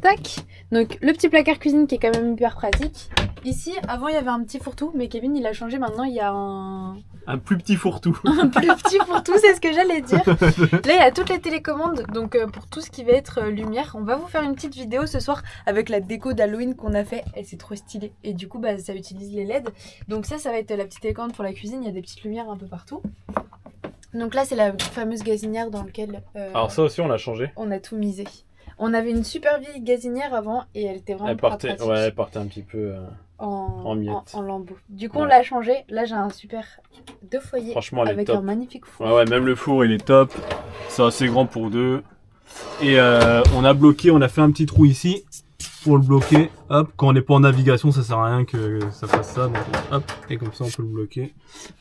Tac. Donc le petit placard cuisine qui est quand même hyper pratique. Ici, avant, il y avait un petit fourre-tout. Mais Kevin, il a changé. Maintenant, il y a un plus petit fourre-tout. Un plus petit fourre-tout, c'est ce que j'allais dire. Là, il y a toutes les télécommandes. Donc pour tout ce qui va être lumière, on va vous faire une petite vidéo ce soir avec la déco d'Halloween qu'on a fait. Et c'est trop stylé. Et du coup, ça utilise les LED. Donc ça va être la petite télécommande pour la cuisine. Il y a des petites lumières un peu partout. Donc là, c'est la fameuse gazinière dans laquelle... Alors ça aussi, on l'a changé. On a tout misé. On avait une super vieille gazinière avant et elle était vraiment pratique. Ouais, elle partait un petit peu en miettes. En lambeaux. Du coup, on l'a changé. Là, j'ai un super 2 foyers. Franchement, elle est avec top. Un magnifique four. Ouais, même le four, il est top. C'est assez grand pour 2. Et on a bloqué, on a fait un petit trou ici pour le bloquer. Hop, quand on n'est pas en navigation, ça sert à rien que ça fasse ça. Donc, hop, et comme ça, on peut le bloquer.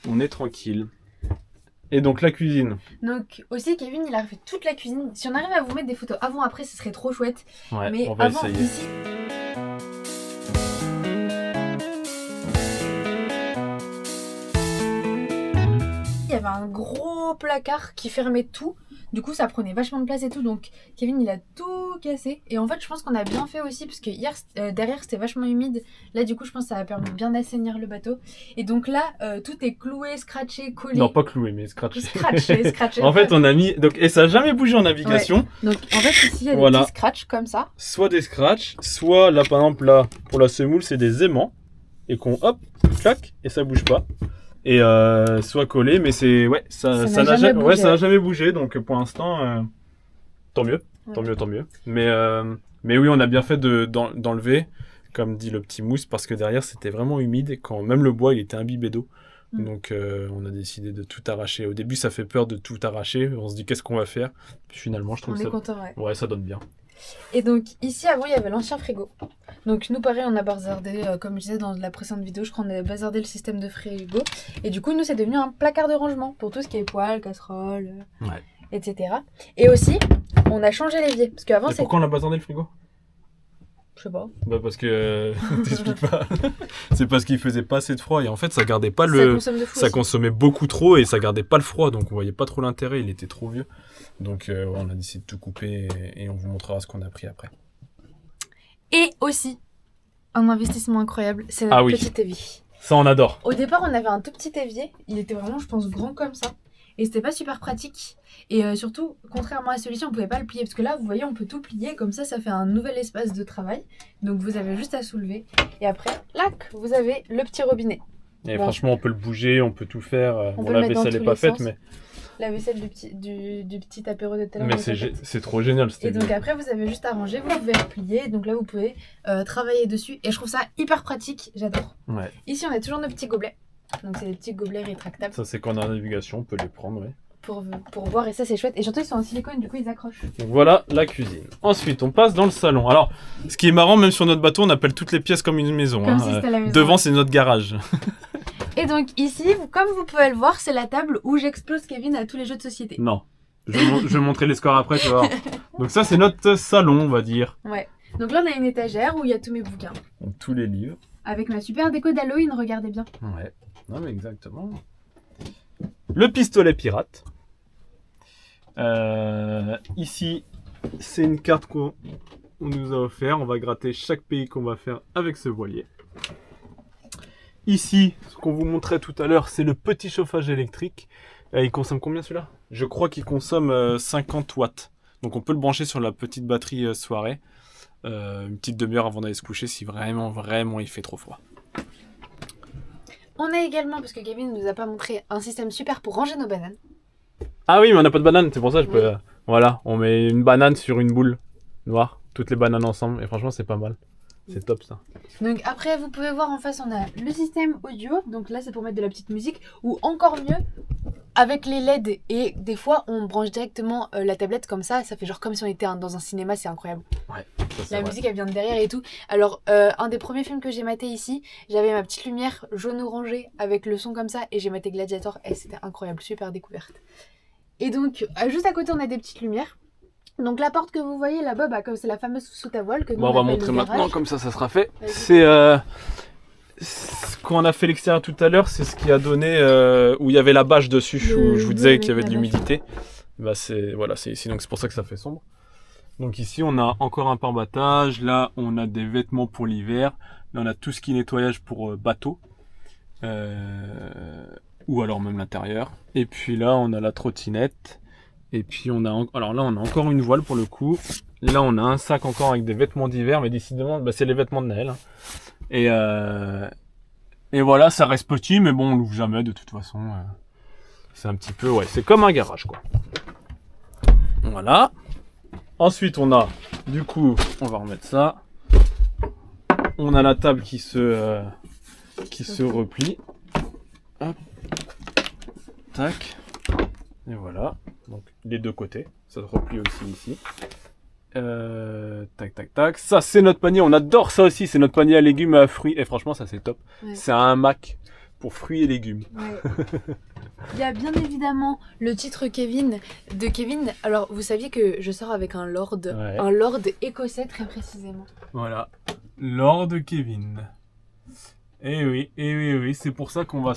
On est tranquille. Et donc la cuisine. Donc aussi Kevin il a refait toute la cuisine. Si on arrive à vous mettre des photos avant après ce serait trop chouette. Ouais, mais on va avant essayer. Ici... Il y avait un gros placard qui fermait tout. Du coup ça prenait vachement de place et tout. Donc Kevin il a tout cassé. Et en fait je pense qu'on a bien fait aussi. Parce que hier derrière c'était vachement humide. Là du coup je pense que ça a permis de bien assainir le bateau. Et donc là tout est cloué, scratché, collé. Non pas cloué mais scratché. Scratché. En fait on a mis... Donc, et ça n'a jamais bougé en navigation. Ouais. Donc en fait ici il y a des petits scratchs comme ça. Soit des scratchs. Soit là par exemple là pour la semoule c'est des aimants. Et qu'on hop, clac et ça bouge pas. et soit collé, mais c'est ça n'a jamais bougé, donc pour l'instant tant mieux, tant mieux. Mais oui, on a bien fait d'enlever, comme dit le petit Mousse, parce que derrière c'était vraiment humide et quand même le bois il était imbibé d'eau. Donc on a décidé de tout arracher. Au début ça fait peur de tout arracher, on se dit qu'est-ce qu'on va faire. Puis finalement je trouve ça content, ouais, ça donne bien. Et donc ici avant il y avait l'ancien frigo. Donc nous pareil on a bazardé, comme je disais dans la précédente vidéo, je crois qu'on a bazardé le système de frigo. Et du coup nous c'est devenu un placard de rangement pour tout ce qui est poêle, casserole, etc. Et aussi on a changé l'évier. Parce qu'avant c'est... Pourquoi on a bazardé le frigo? Je sais pas. Bah parce que t'expliques pas. C'est parce qu'il faisait pas assez de froid et en fait ça gardait pas Ça consommait beaucoup trop et ça gardait pas le froid, donc on voyait pas trop l'intérêt, il était trop vieux. Donc on a décidé de tout couper et on vous montrera ce qu'on a pris après. Et aussi un investissement incroyable, c'est notre petit évier. Ça on adore. Au départ on avait un tout petit évier, il était vraiment je pense grand comme ça. Et c'était pas super pratique. Et surtout, contrairement à celui-ci, on pouvait pas le plier. Parce que là, vous voyez, on peut tout plier. Comme ça fait un nouvel espace de travail. Donc vous avez juste à soulever. Et après, lac, vous avez le petit robinet. Et franchement, on peut le bouger, on peut tout faire. Bon, la vaisselle n'est pas faite, mais... La vaisselle du petit apéro de tout à l'heure. Mais c'est trop génial. Et donc après, vous avez juste à ranger. Vous pouvez replier. Donc là, vous pouvez travailler dessus. Et je trouve ça hyper pratique. J'adore. Ouais. Ici, on a toujours nos petits gobelets. Donc c'est des petits gobelets rétractables. Ça c'est quand on a la navigation, on peut les prendre, pour voir, et ça c'est chouette. Et surtout ils sont en silicone, du coup ils accrochent. Donc voilà la cuisine. Ensuite on passe dans le salon. Alors ce qui est marrant, même sur notre bateau on appelle toutes les pièces comme une maison. Comme si c'était la maison. Devant c'est notre garage. Et donc ici, comme vous pouvez le voir, c'est la table où j'explose Kevin à tous les jeux de société. Non, je vais montrer les scores après, tu vas voir. Donc ça c'est notre salon on va dire. Ouais. Donc là on a une étagère où il y a tous mes bouquins. Donc tous les livres. Avec ma super déco d'Halloween, regardez bien. Ouais. Non mais exactement. Le pistolet pirate. Ici, c'est une carte qu'on nous a offert. On va gratter chaque pays qu'on va faire avec ce voilier. Ici, ce qu'on vous montrait tout à l'heure, c'est le petit chauffage électrique. Il consomme combien celui-là? Je crois qu'il consomme 50 watts. Donc on peut le brancher sur la petite batterie soirée. Une petite demi-heure avant d'aller se coucher si vraiment il fait trop froid. On a également, parce que Kevin ne nous a pas montré, un système super pour ranger nos bananes. Ah oui, mais on n'a pas de banane, c'est pour ça que je peux... Voilà, on met une banane sur une boule noire, toutes les bananes ensemble, et franchement c'est pas mal. C'est top ça. Donc après, vous pouvez voir en face, on a le système audio, donc là c'est pour mettre de la petite musique, ou encore mieux, avec les LED, et des fois on branche directement la tablette comme ça fait genre comme si on était dans un cinéma, c'est incroyable. Ouais. La musique elle vient de derrière et tout. Alors un des premiers films que j'ai maté ici, j'avais ma petite lumière jaune orangé avec le son comme ça et j'ai maté Gladiator et c'était incroyable, super découverte. Et donc juste à côté on a des petites lumières. Donc la porte que vous voyez là-bas, comme c'est la fameuse sous à voile que nous on va montrer maintenant comme ça sera fait. C'est ce qu'on a fait l'extérieur tout à l'heure, c'est ce qui a donné où il y avait la bâche dessus où je vous disais qu'il y avait de l'humidité. Bah c'est ici, donc c'est pour ça que ça fait sombre. Donc ici on a encore un pare-battage, là on a des vêtements pour l'hiver, là on a tout ce qui est nettoyage pour bateau, ou alors même l'intérieur. Et puis là on a la trottinette, et puis on a alors là on a encore une voile pour le coup, là on a un sac encore avec des vêtements d'hiver, mais décidément c'est les vêtements de Naël. Et voilà, ça reste petit, mais bon on l'ouvre jamais de toute façon. C'est un petit peu, c'est comme un garage quoi. Voilà. Ensuite, on a, du coup, on va remettre ça. On a la table qui se replie. Hop. Tac. Et voilà. Donc, les deux côtés. Ça se replie aussi ici. Tac, tac, tac. Ça, c'est notre panier. On adore ça aussi. C'est notre panier à légumes et à fruits. Et franchement, ça, c'est top. Ouais. C'est un hamac pour fruits et légumes. Ouais. Il y a bien évidemment le titre Kevin de Kevin. Alors, vous saviez que je sors avec un lord écossais très précisément. Voilà, Lord Kevin. Et oui, c'est pour ça qu'on va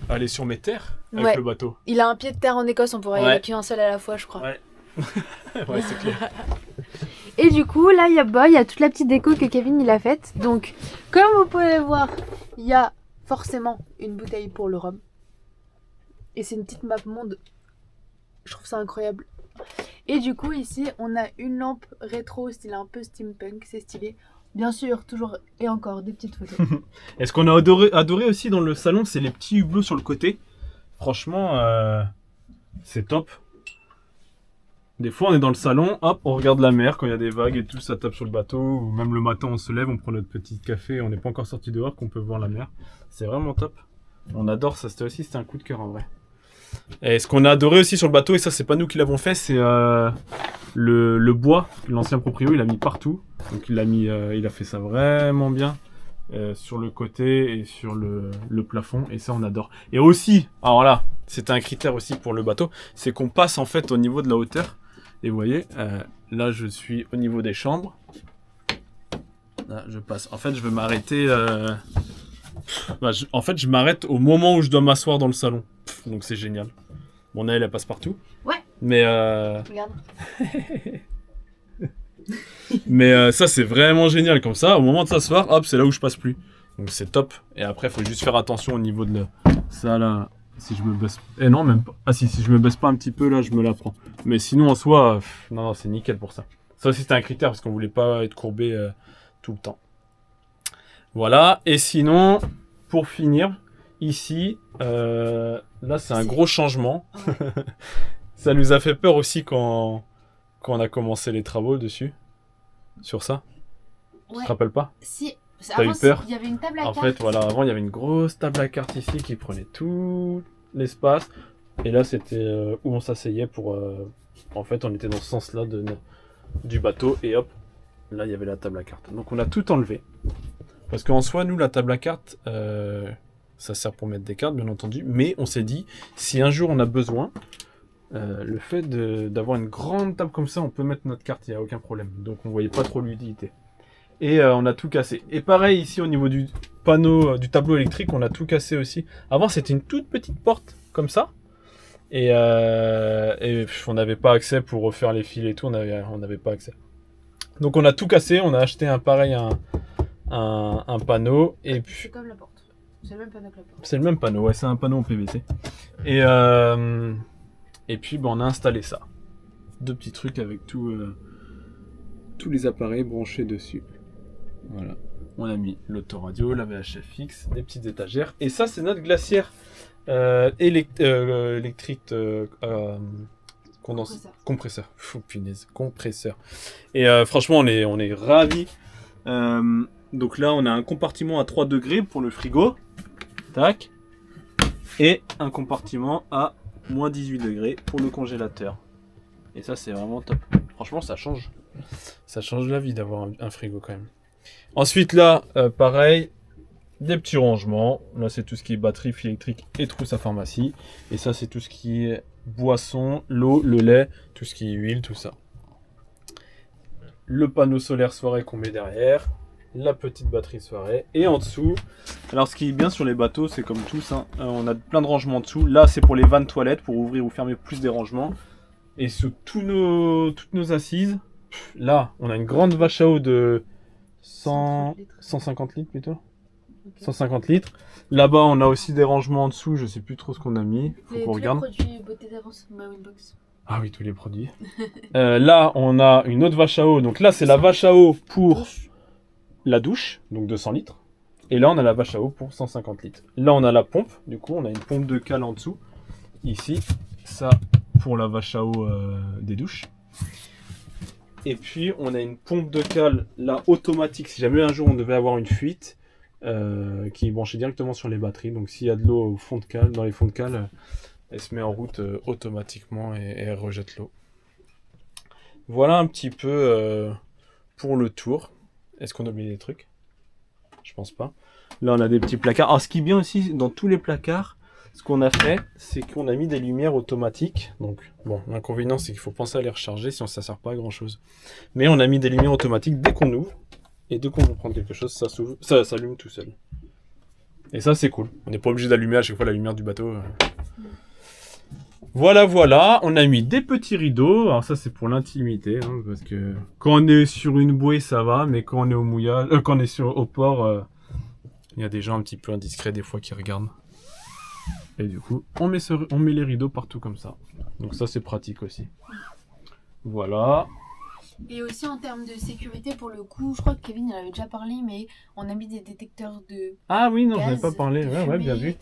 aller sur mes terres avec le bateau. Il a un pied de terre en Écosse, on pourrait y aller qu'un seul à la fois, je crois. Ouais, c'est clair. Et du coup, là, il y a toute la petite déco que Kevin il a faite. Donc, comme vous pouvez voir, il y a forcément une bouteille pour le rhum. Et c'est une petite map monde. Je trouve ça incroyable. Et du coup, ici, on a une lampe rétro, style un peu steampunk, c'est stylé. Bien sûr, toujours et encore des petites photos. Et ce qu'on a adoré aussi dans le salon, c'est les petits hublots sur le côté. Franchement, c'est top. Des fois, on est dans le salon, hop, on regarde la mer quand il y a des vagues et tout, ça tape sur le bateau. Ou même le matin, on se lève, on prend notre petit café, on n'est pas encore sorti dehors, qu'on peut voir la mer. C'est vraiment top. On adore ça. C'était un coup de cœur en vrai. Et ce qu'on a adoré aussi sur le bateau, et ça, c'est pas nous qui l'avons fait, c'est le bois. L'ancien proprio, il a mis partout. Donc il a fait ça vraiment bien. Sur le côté et sur le plafond, et ça on adore. Et aussi, alors là, c'était un critère aussi pour le bateau, c'est qu'on passe en fait au niveau de la hauteur. Et vous voyez, là je suis au niveau des chambres. Là je passe. En fait, je veux m'arrêter. En fait, je m'arrête au moment où je dois m'asseoir dans le salon. Donc c'est génial. Mon aile, elle passe partout. Ouais. Mais regarde. Mais ça c'est vraiment génial comme ça, au moment de s'asseoir, hop, c'est là où je passe plus. Donc c'est top. Et après il faut juste faire attention au niveau de ça là, si je me baisse. Non, même pas. Ah si je me baisse pas un petit peu là, je me la prends. Mais sinon en soi, non, c'est nickel pour ça. Ça aussi c'était un critère parce qu'on voulait pas être courbé tout le temps. Voilà, et sinon, pour finir, ici, là c'est un gros changement. Ça nous a fait peur aussi quand on a commencé les travaux dessus. Sur ça. Ouais. Tu te rappelles pas? Si. T'as eu peur? Il y avait une table à cartes. En fait, voilà, avant il y avait une grosse table à cartes ici qui prenait tout l'espace. Et là, c'était où on s'asseyait pour. En fait, on était dans ce sens-là du bateau. Et hop, là, il y avait la table à cartes. Donc, on a tout enlevé. Parce qu'en soi, nous, la table à cartes, ça sert pour mettre des cartes, bien entendu. Mais on s'est dit, si un jour on a besoin. Le fait d'avoir une grande table comme ça, on peut mettre notre carte, il n'y a aucun problème. Donc on voyait pas trop l'utilité. Et on a tout cassé. Et pareil ici au niveau du panneau, du tableau électrique, on a tout cassé aussi. Avant c'était une toute petite porte comme ça. Et on n'avait pas accès pour refaire les fils et tout, on n'avait pas accès. Donc on a tout cassé, on a acheté un panneau. Et puis... C'est comme la porte. C'est le même panneau que la porte. C'est le même panneau, ouais, c'est un panneau en PVC. Et puis on a installé ça. Deux petits trucs avec tous les appareils branchés dessus. Voilà. On a mis l'autoradio, la VHF-X, des petites étagères. Et ça, c'est notre glacière électrique compresseur. Punaise, compresseur. Et franchement, on est ravis. Donc là, on a un compartiment à 3 degrés pour le frigo. Tac. Et un compartiment à moins 18 degrés pour le congélateur. Et ça c'est vraiment top. Franchement ça change. Ça change la vie d'avoir un frigo quand même. Ensuite là, pareil, des petits rangements. Là c'est tout ce qui est batterie, fil électrique et trousse à pharmacie. Et ça c'est tout ce qui est boisson, l'eau, le lait, tout ce qui est huile, tout ça. Le panneau solaire soirée qu'on met derrière. La petite batterie soirée. Et en dessous, alors ce qui est bien sur les bateaux, c'est comme tous, hein, on a plein de rangements en dessous. Là, c'est pour les vannes toilettes, pour ouvrir ou fermer plus des rangements. Et sous toutes nos assises, là, on a une grande vache à eau de 150 litres plutôt. Okay. 150 litres. Là-bas, on a aussi des rangements en dessous, je sais plus trop ce qu'on a mis. Faut qu'on regarde. Les produits beauté d'avance, ma Winbox. Ah oui, tous les produits. Là, on a une autre vache à eau. Donc là, c'est la vache à eau pour... la douche, donc 200 litres. Et là, on a la vache à eau pour 150 litres. Là, on a la pompe. Du coup, on a une pompe de cale en dessous. Ici, ça pour la vache à eau des douches. Et puis, on a une pompe de cale, là, automatique. Si jamais un jour, on devait avoir une fuite, qui est branchée directement sur les batteries. Donc, s'il y a de l'eau au fond de cale, dans les fonds de cale, elle se met en route automatiquement et elle rejette l'eau. Voilà un petit peu pour le tour. Est-ce qu'on a oublié des trucs? Je pense pas. Là, on a des petits placards. Alors, ce qui est bien aussi, dans tous les placards, ce qu'on a fait, c'est qu'on a mis des lumières automatiques. Donc, bon, l'inconvénient, c'est qu'il faut penser à les recharger, sinon ça ne sert pas à grand-chose. Mais on a mis des lumières automatiques dès qu'on ouvre. Et dès qu'on veut prendre quelque chose, ça s'allume tout seul. Et ça, c'est cool. On n'est pas obligé d'allumer à chaque fois la lumière du bateau. Voilà, on a mis des petits rideaux. Alors ça c'est pour l'intimité, hein, parce que quand on est sur une bouée ça va, mais quand on est au mouillage, quand on est au port, il y a des gens un petit peu indiscrets des fois qui regardent. Et du coup, on met les rideaux partout comme ça. Donc ça c'est pratique aussi. Voilà. Et aussi en termes de sécurité, pour le coup, je crois que Kevin en avait déjà parlé, mais on a mis des détecteurs de Ah oui, non, gaz, je n'avais pas parlé. Ouais, ouais, bien vu.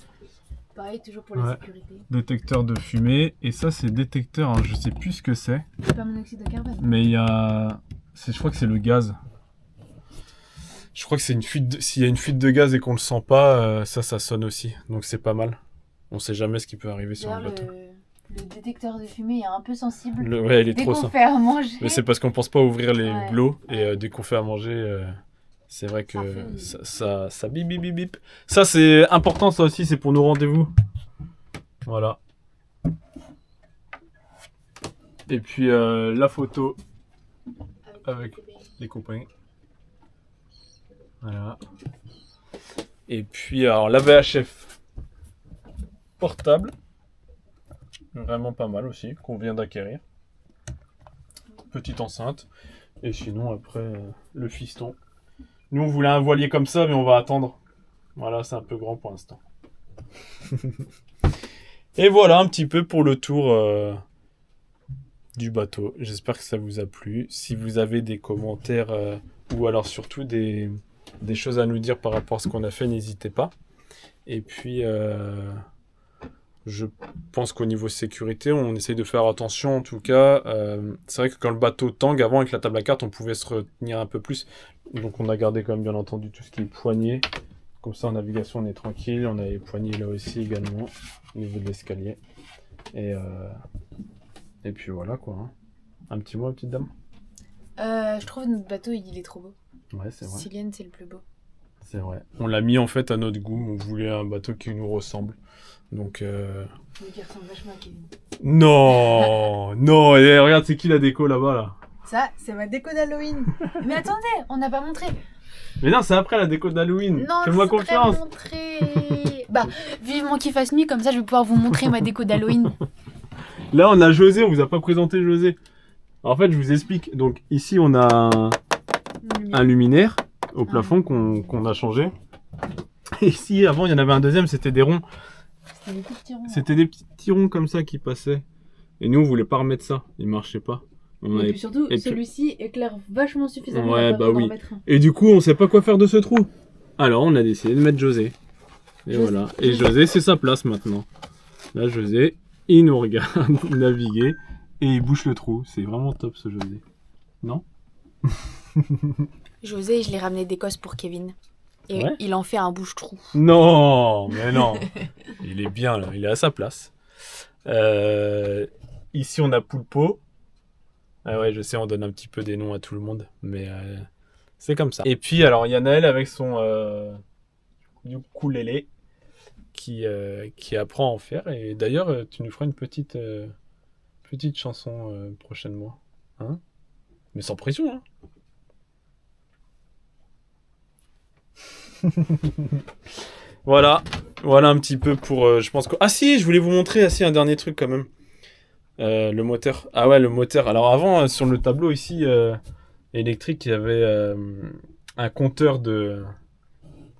Pareil, toujours pour la sécurité. Détecteur de fumée. Et ça, c'est détecteur, hein, je sais plus ce que c'est. C'est pas monoxyde de carbone. Mais il y a... je crois que c'est le gaz. Je crois que c'est une fuite. S'il y a une fuite de gaz et qu'on le sent pas, ça sonne aussi. Donc c'est pas mal. On sait jamais ce qui peut arriver sur un bateau. Le détecteur de fumée est un peu sensible. Ouais, il est dès trop qu'on fait à manger. Mais c'est parce qu'on pense pas ouvrir les Ouais. blots. Et dès qu'on fait à manger, c'est vrai que ça bip bip bip bip. Ça, c'est important, ça aussi, c'est pour nos rendez-vous. Voilà. Et puis la photo avec les copains. Voilà. Et puis alors la VHF portable. Vraiment pas mal aussi, qu'on vient d'acquérir. Petite enceinte. Et sinon après le fiston. Nous on voulait un voilier comme ça, mais on va attendre. Voilà, c'est un peu grand pour l'instant. Et voilà un petit peu pour le tour du bateau. J'espère que ça vous a plu. Si vous avez des commentaires ou alors surtout des choses à nous dire par rapport à ce qu'on a fait, n'hésitez pas. Et puis je pense qu'au niveau sécurité, on essaye de faire attention en tout cas. C'est vrai que quand le bateau tangue, avant avec la table à cartes, on pouvait se retenir un peu plus. Donc on a gardé quand même bien entendu tout ce qui est poignée. Comme ça en navigation on est tranquille. On a les poignées là aussi également au niveau de l'escalier. Et puis voilà quoi. Hein. Un petit mot, petite dame. Je trouve notre bateau il est trop beau. Ouais, c'est vrai. Silienne c'est le plus beau. C'est vrai. On l'a mis en fait à notre goût. On voulait un bateau qui nous ressemble. Donc. Mais qui ressemble vachement à Kevin. Non, non. Et regarde, c'est qui la déco là-bas là. Ça, c'est ma déco d'Halloween. Mais attendez, on n'a pas montré. Mais non, c'est après la déco d'Halloween. Non, fais-moi je voudrais confiance. Montrer. Bah, vivement qu'il fasse nuit, comme ça, je vais pouvoir vous montrer ma déco d'Halloween. Là, on a José. On vous a pas présenté José. En fait, je vous explique. Donc ici, on a un luminaire au plafond qu'on a changé. Et ici, avant, il y en avait un deuxième. C'était des ronds. C'était des petits ronds. C'était des petits ronds comme ça qui passaient. Et nous, on voulait pas remettre ça. Il marchait pas. Et puis surtout, celui-ci éclaire vachement suffisamment. Ouais, bah oui. Et du coup, on sait pas quoi faire de ce trou. Alors, on a décidé de mettre José. Et voilà. Et José, c'est sa place maintenant. Là, José, il nous regarde naviguer et il bouche le trou. C'est vraiment top ce José. Non? José, je l'ai ramené d'Écosse pour Kevin. Et ouais, il en fait un bouche-trou. Non, mais non. Il est bien là, il est à sa place. Ici, on a Poulpo. Ah ouais, je sais, on donne un petit peu des noms à tout le monde, mais c'est comme ça. Et puis, alors, il y a Naël avec son ukulélé qui apprend à en faire. Et d'ailleurs, tu nous feras une petite chanson prochainement. Hein? Mais sans pression, hein. Voilà un petit peu pour... je pense que... Ah si, je voulais vous montrer un dernier truc quand même. Le moteur. Ah ouais, le moteur. Alors avant, sur le tableau ici électrique, il y avait un compteur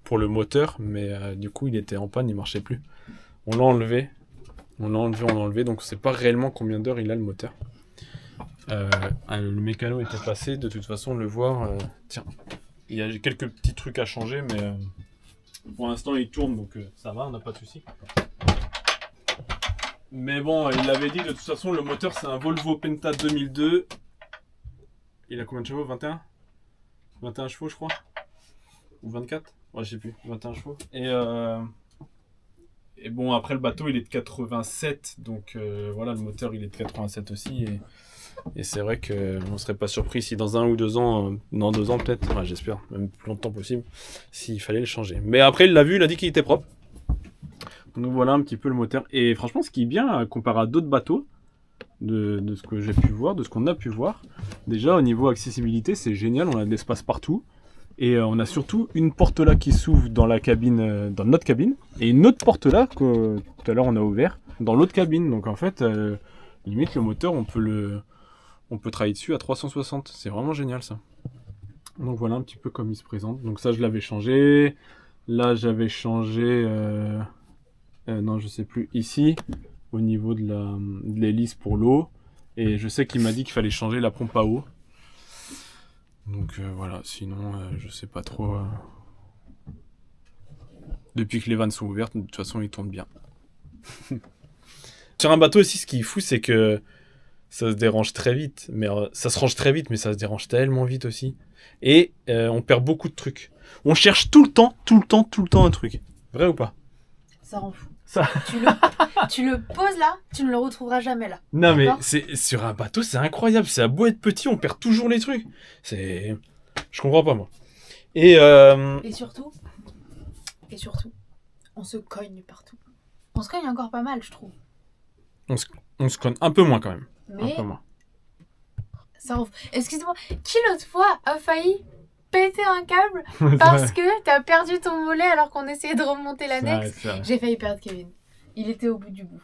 pour le moteur, mais du coup, il était en panne, il marchait plus. On l'a enlevé. On l'a enlevé, donc on sait pas réellement combien d'heures il a le moteur. Le mécano était passé, de toute façon, le voir... tiens, il y a quelques petits trucs à changer, mais pour l'instant, il tourne, donc ça va, on n'a pas de soucis. Mais bon, il l'avait dit, de toute façon, le moteur, c'est un Volvo Penta 2002. Il a combien de chevaux? 21 chevaux, je crois. Ou 24? Ouais, je sais plus. 21 chevaux. Et bon, après, le bateau, il est de 87. Donc, voilà, le moteur, il est de 87 aussi. Et c'est vrai qu'on ne serait pas surpris si dans 1 ou 2 ans, dans 2 ans peut-être, ouais, j'espère, même plus longtemps possible, s'il fallait le changer. Mais après, il l'a vu, il a dit qu'il était propre. Donc voilà un petit peu le moteur. Et franchement, ce qui est bien, comparé à d'autres bateaux, de ce que j'ai pu voir, de ce qu'on a pu voir, déjà au niveau accessibilité, c'est génial, on a de l'espace partout. Et on a surtout une porte là qui s'ouvre dans la cabine, dans notre cabine, et une autre porte là que tout à l'heure on a ouvert dans l'autre cabine. Donc en fait, limite le moteur, on peut travailler dessus à 360. C'est vraiment génial ça. Donc voilà un petit peu comme il se présente. Donc ça je l'avais changé. Là j'avais changé, non je sais plus, ici, au niveau de l'hélice pour l'eau. Et je sais qu'il m'a dit qu'il fallait changer la pompe à eau. Donc voilà, sinon je sais pas trop. Depuis que les vannes sont ouvertes, de toute façon ils tournent bien. Sur un bateau aussi, ce qui est fou, c'est que ça se dérange très vite. Mais ça se range très vite, mais ça se dérange tellement vite aussi. Et on perd beaucoup de trucs. On cherche tout le temps un truc. Vrai ou pas? Ça rend fou. Ça... tu le poses là, tu ne le retrouveras jamais là. Non mais sur un bateau, c'est incroyable. C'est à beau être petit, on perd toujours les trucs. Je comprends pas moi. Et surtout, on se cogne partout. On se cogne encore pas mal, je trouve. On se cogne un peu moins quand même. Mais un peu moins. Ça rend fou. Excuse-moi, qui l'autre fois a failli péter un câble parce que t'as perdu ton mollet alors qu'on essayait de remonter l'annexe? J'ai failli perdre Kevin. Il était au bout du bout.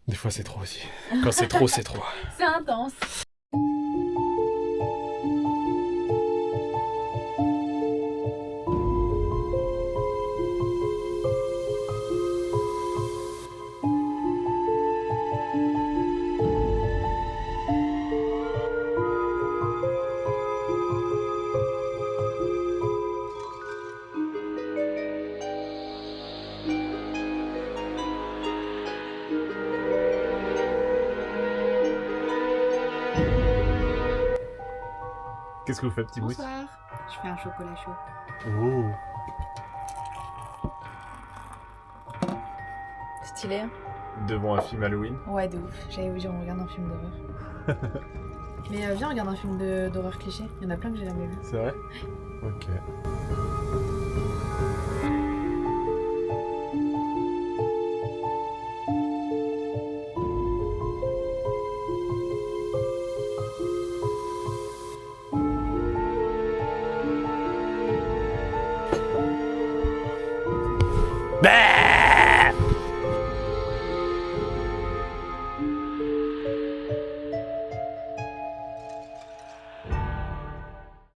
Des fois c'est trop aussi. Quand c'est trop, c'est trop. C'est intense. Qu'est-ce que vous faites, petit bruit? Bonsoir. Je fais un chocolat chaud. Oh. Stylé, hein? Devant un film Halloween? Ouais, de ouf. J'avais dit, on regarde un film d'horreur. Mais viens, on regarde un film d'horreur cliché. Il y en a plein que j'ai jamais vu. C'est vrai? Ok. Bah